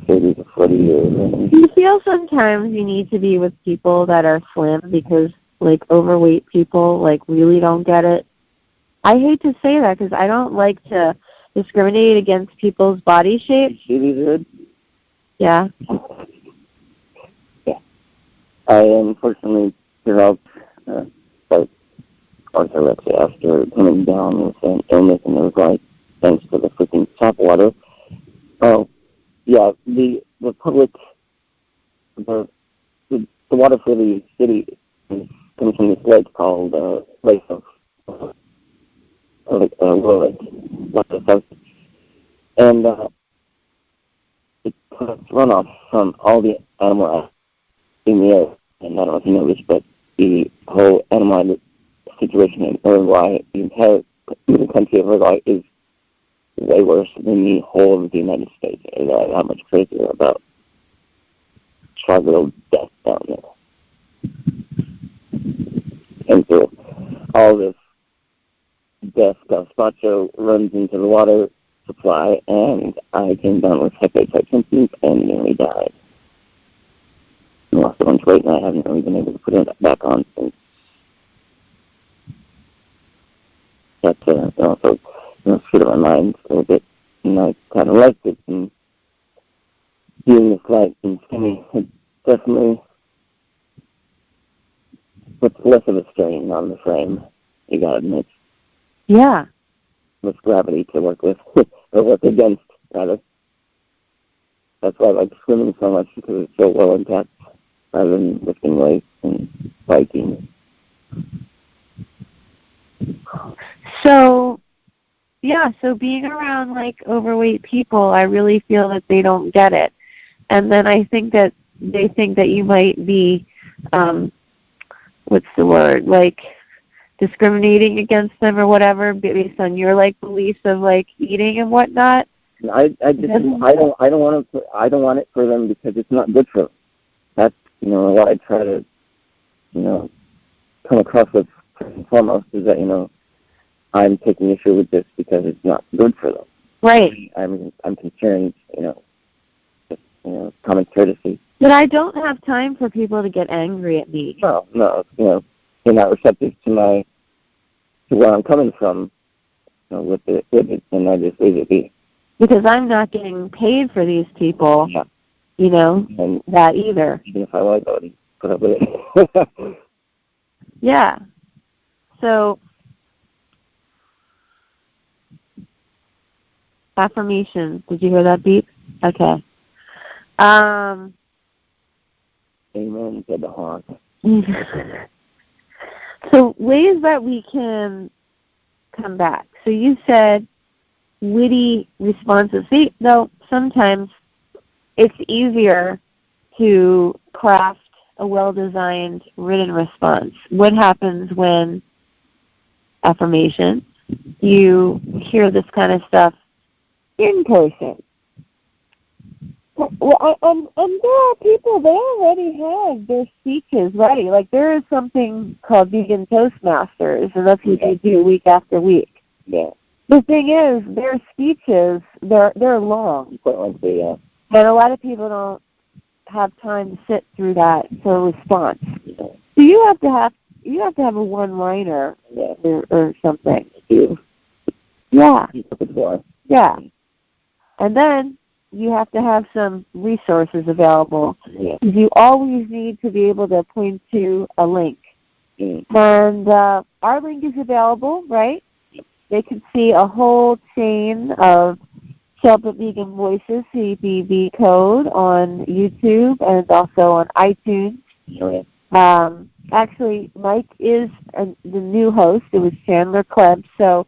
30 to 40 years. Do you feel sometimes you need to be with people that are slim because, overweight people, really don't get it? I hate to say that because I don't like to discriminate against people's body shapes. See these good? Yeah. Yeah. I unfortunately developed orthorexia after coming down with an illness, and it was thanks to the freaking tap water. Oh, yeah, the public, the water for the city comes from this lake called Lake of Willow. And it collects runoff from all the animal in the air. And I don't know if you know this, but the whole animal situation in Uruguay, the entire country of Uruguay is way worse than the whole of the United States. How much crazier about child death down there. And so all this death gazpacho runs into the water supply, and I came down with type symptoms and nearly died. I lost a bunch of weight, and I haven't really been able to put it back on since. But also, sort of my mind a little bit, and I kind of liked it, and being this light and skinny, it definitely puts less of a strain on the frame, you gotta admit. Yeah. With gravity to work with, or work against, rather. That's why I like swimming so much, because it's so well intact, rather than lifting weights and biking. So, yeah, so being around, like, overweight people, I really feel that they don't get it. And then I think that they think that you might be, what's the word, like, discriminating against them or whatever based on your, like, beliefs of, like, eating and whatnot. I don't want it for them because it's not good for them. That's, what I try to, come across with first and foremost is that, I'm taking issue with this because it's not good for them. Right. I'm concerned, just, common courtesy. But I don't have time for people to get angry at me. No, they're not receptive to where I'm coming from, with it, and I just leave it be. Because I'm not getting paid for these people, Yeah. And that either. Even if I was, I would put up with it. Yeah. So, affirmations. Did you hear that beep? Okay. Amen, said the hawk. So, ways that we can come back. So you said witty responses. See, though, sometimes it's easier to craft a well-designed written response. What happens when, affirmation, you hear this kind of stuff in person? Well, and there are people, they already have their speeches ready. Like, there is something called Vegan Toastmasters, and that's what they do week after week. Yeah. The thing is, their speeches, they're long. Quite lengthy, yeah. And a lot of people don't have time to sit through that for a response. Yeah. So you have to have a one-liner, Yeah. or something. You. Yeah. Before. Yeah. And then you have to have some resources available. Yeah. You always need to be able to point to a link. Mm. And our link is available, right? They can see a whole chain of Celibate Vegan Voices, CVV code on YouTube and also on iTunes. Okay. Actually, Mike is the new host. It was Chandler Klebb. So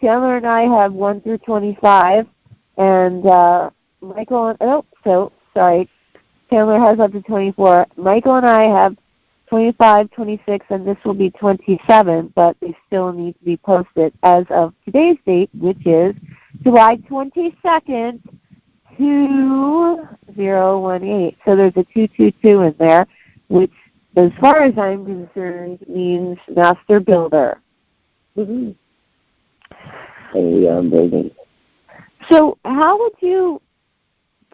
Chandler and I have 1 through 25, and Michael sorry, Chandler has up to 24. Michael and I have 25, 26, and this will be 27, but they still need to be posted as of today's date, which is July 22nd, 2018. So there's a 222 in there, which, as far as I'm concerned, means Master Builder. Mm-hmm. And we are building. So how would you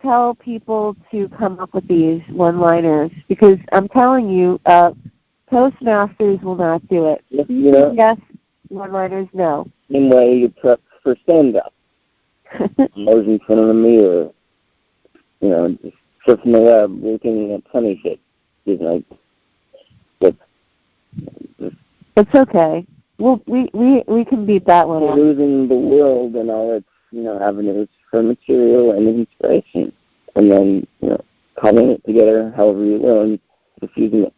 tell people to come up with these one-liners? Because I'm telling you, Toastmasters will not do it. Yes, one-liners, no. Same way you prep for stand-up. Nose in front of the mirror, just surfing the web, looking at funny shit. It's okay. Well, we can beat that one out. Losing the world and all its, avenues for material and inspiration. And then, calling it together however you will and diffusing it.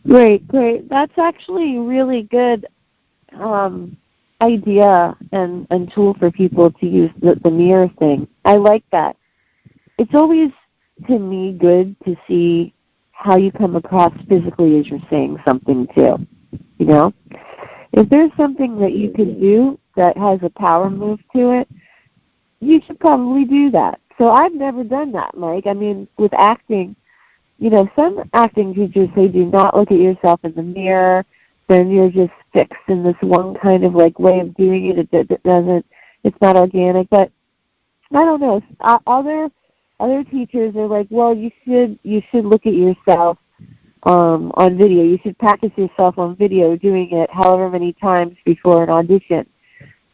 Great. That's actually a really good idea and tool for people to use, the mirror thing. I like that. It's always, to me, good to see how you come across physically as you're saying something too. You know? If there's something that you can do that has a power move to it, you should probably do that. So I've never done that, Mike. I mean, with acting, you know, some acting teachers say do not look at yourself in the mirror, then you're just fixed in this one kind of like way of doing it. It doesn't, it's not organic. But I don't know. Other teachers are like, well, you should look at yourself on video. You should practice yourself on video doing it however many times before an audition.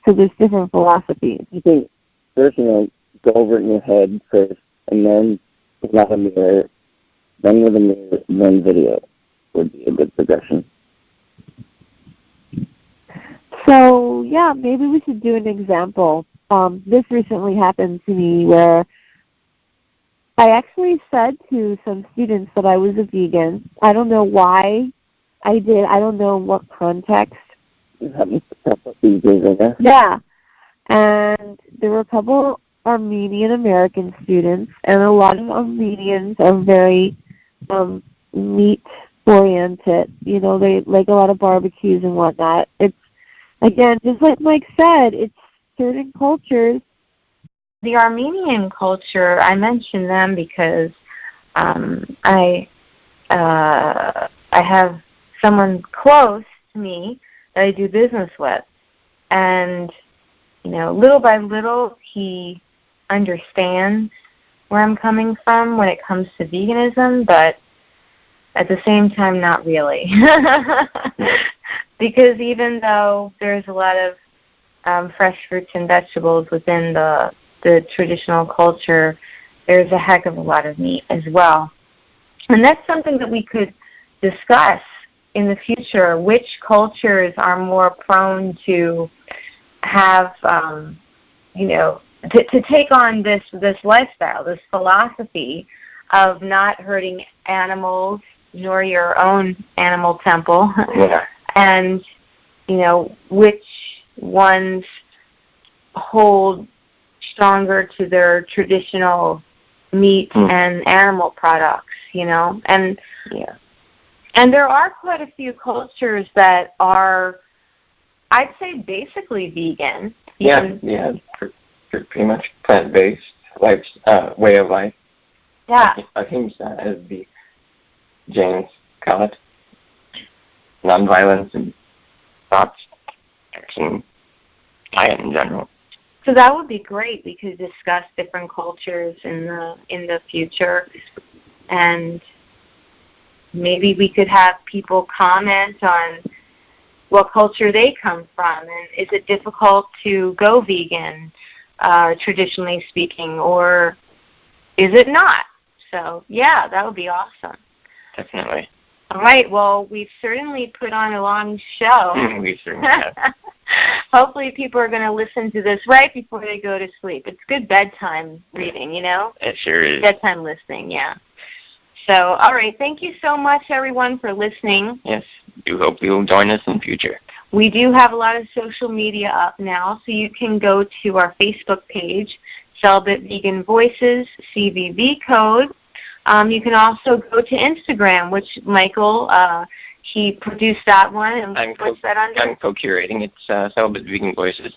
So there's different philosophies. I think first, go over it in your head first, and then without a mirror, then with a mirror, then video would be a good progression. So, yeah, maybe we should do an example. This recently happened to me where I actually said to some students that I was a vegan. I don't know why I did. I don't know what context. Yeah. And there were a couple Armenian American students, and a lot of Armenians are very meat oriented. You know, they like a lot of barbecues and whatnot. It's, again, just like Mike said, it's certain cultures. The Armenian culture, I mention them because I have someone close to me that I do business with, and little by little he understands where I'm coming from when it comes to veganism, but at the same time, not really, because even though there's a lot of fresh fruits and vegetables within the traditional culture, there's a heck of a lot of meat as well. And that's something that we could discuss in the future, which cultures are more prone to have, to take on this lifestyle, this philosophy of not hurting animals, nor your own animal temple, yeah. And, which ones hold stronger to their traditional meat and animal products, and yeah. And there are quite a few cultures that are, I'd say, basically vegan. Yeah, pretty much plant-based way of life. Yeah. I think as the James call it, nonviolence and thoughts, action, diet in general. So that would be great. We could discuss different cultures in the future, and maybe we could have people comment on what culture they come from, and is it difficult to go vegan, traditionally speaking, or is it not? So, yeah, that would be awesome. Definitely. All right, well, we've certainly put on a long show. We certainly have. Hopefully people are going to listen to this right before they go to sleep. It's good bedtime reading, It sure is. Bedtime listening, yeah. So, all right, thank you so much, everyone, for listening. Yes, do hope you'll join us in the future. We do have a lot of social media up now, so you can go to our Facebook page, Celibate Vegan Voices, CVV code. You can also go to Instagram, which Michael, he produced that one. And what's that under? I'm co-curating. It's Celibate Vegan Voices.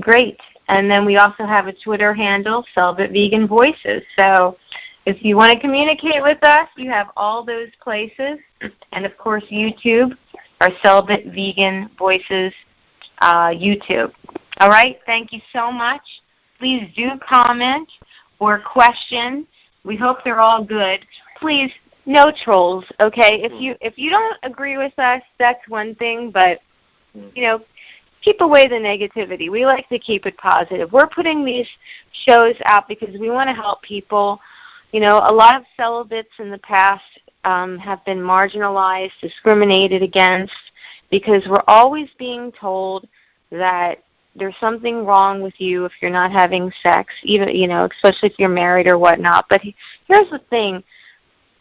Great. And then we also have a Twitter handle, Celibate Vegan Voices. So if you want to communicate with us, you have all those places. And, of course, YouTube, our Celibate Vegan Voices YouTube. All right? Thank you so much. Please do comment or question. We hope they're all good. Please, no trolls, okay? If you don't agree with us, that's one thing, but, keep away the negativity. We like to keep it positive. We're putting these shows out because we want to help people. A lot of celibates in the past have been marginalized, discriminated against, because we're always being told that there's something wrong with you if you're not having sex, even especially if you're married or whatnot. But here's the thing: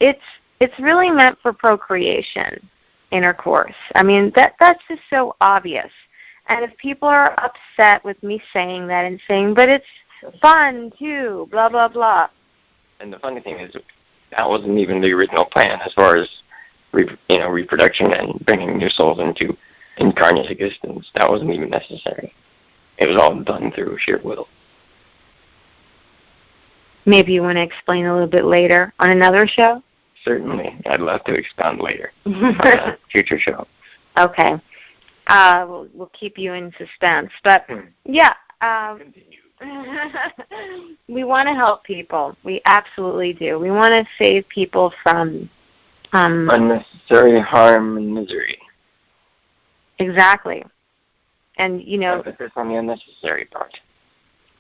it's really meant for procreation, intercourse. I mean, that's just so obvious. And if people are upset with me saying that and saying, but it's fun too, blah blah blah. And the funny thing is, that wasn't even the original plan as far as reproduction and bringing your souls into incarnate existence. That wasn't even necessary. It was all done through sheer will. Maybe you want to explain a little bit later on another show? Certainly. I'd love to expound later on a future show. Okay. We'll keep you in suspense. But, yeah, we want to help people. We absolutely do. We want to save people from unnecessary harm and misery. Exactly. And, Focus on the unnecessary part.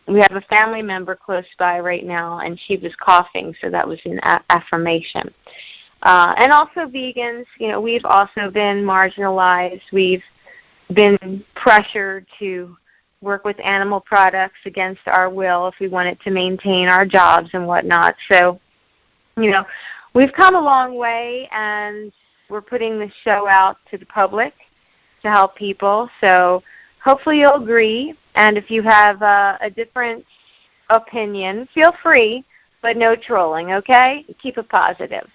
We have a family member close by right now, and she was coughing, so that was an affirmation. And also vegans, we've also been marginalized. We've been pressured to work with animal products against our will if we wanted to maintain our jobs and whatnot. So, we've come a long way, and we're putting this show out to the public to help people. So hopefully you'll agree. And if you have a different opinion, feel free, but no trolling, okay? Keep it positive.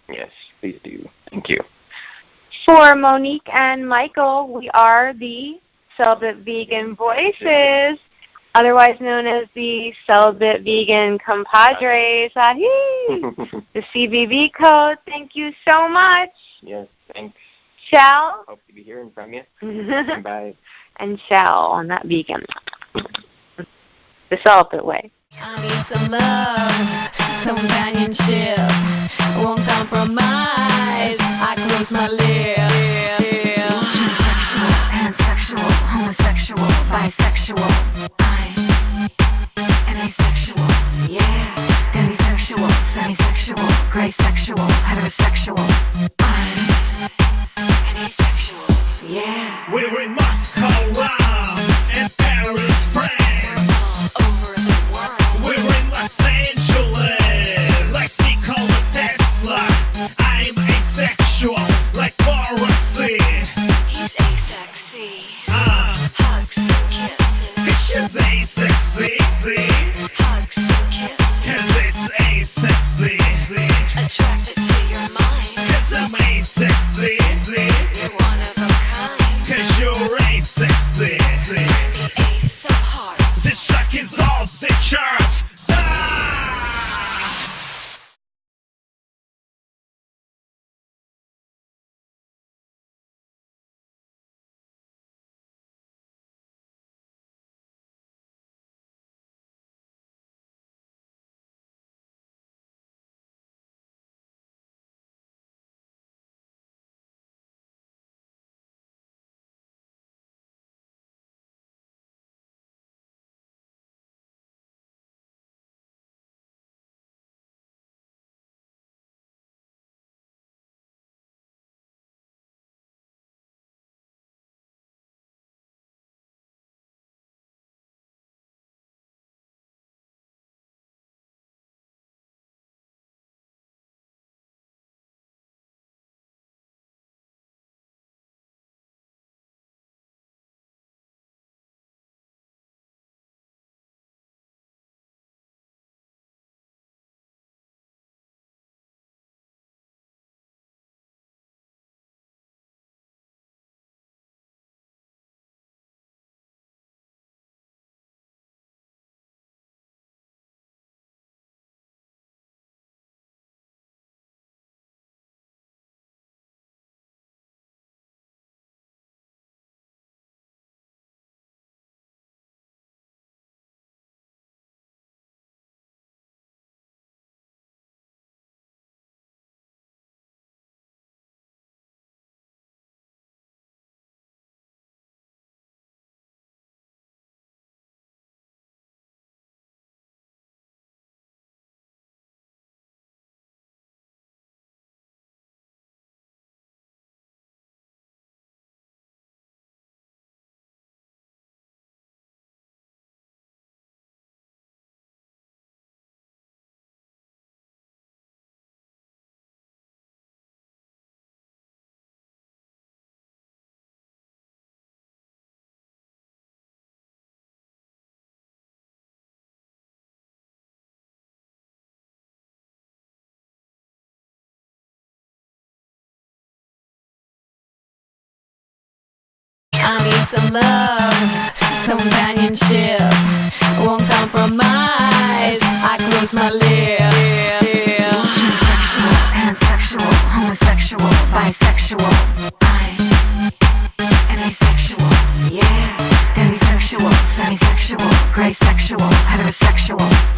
Yes, please do. Thank you. For Monique and Michael, we are the Celibate Vegan Voices, otherwise known as the Celibate Vegan Compadres. The CVV code. Thank you so much. Yes, thanks. Shall. Hope to be hearing from you. Bye. And shall on that vegan. The Celibate way. I need some love, companionship, won't compromise, I close my lips. Sexual, pansexual, homosexual, bisexual, I'm an asexual, yeah. Demisexual, semisexual, gray sexual, heterosexual, I'm an asexual, yeah. We were in Moscow, Rome, and Paris, France. Over the world. We were in Los Angeles, like Nikola Tesla. I'm asexual, like Morrissey. He's asexy. Hugs and Cause kisses. she's asexy. Hugs and kisses. Cause it's asexy. Attracted to your mind. Cause I'm asexy. You're one of a kind. Cause you're asexy. The ace of hearts. This track is off the charts. need some love, companionship. Won't compromise, I close my lips. Sexual, pansexual, homosexual, bisexual. I'm an asexual, yeah. Demisexual, semisexual, gray sexual, heterosexual.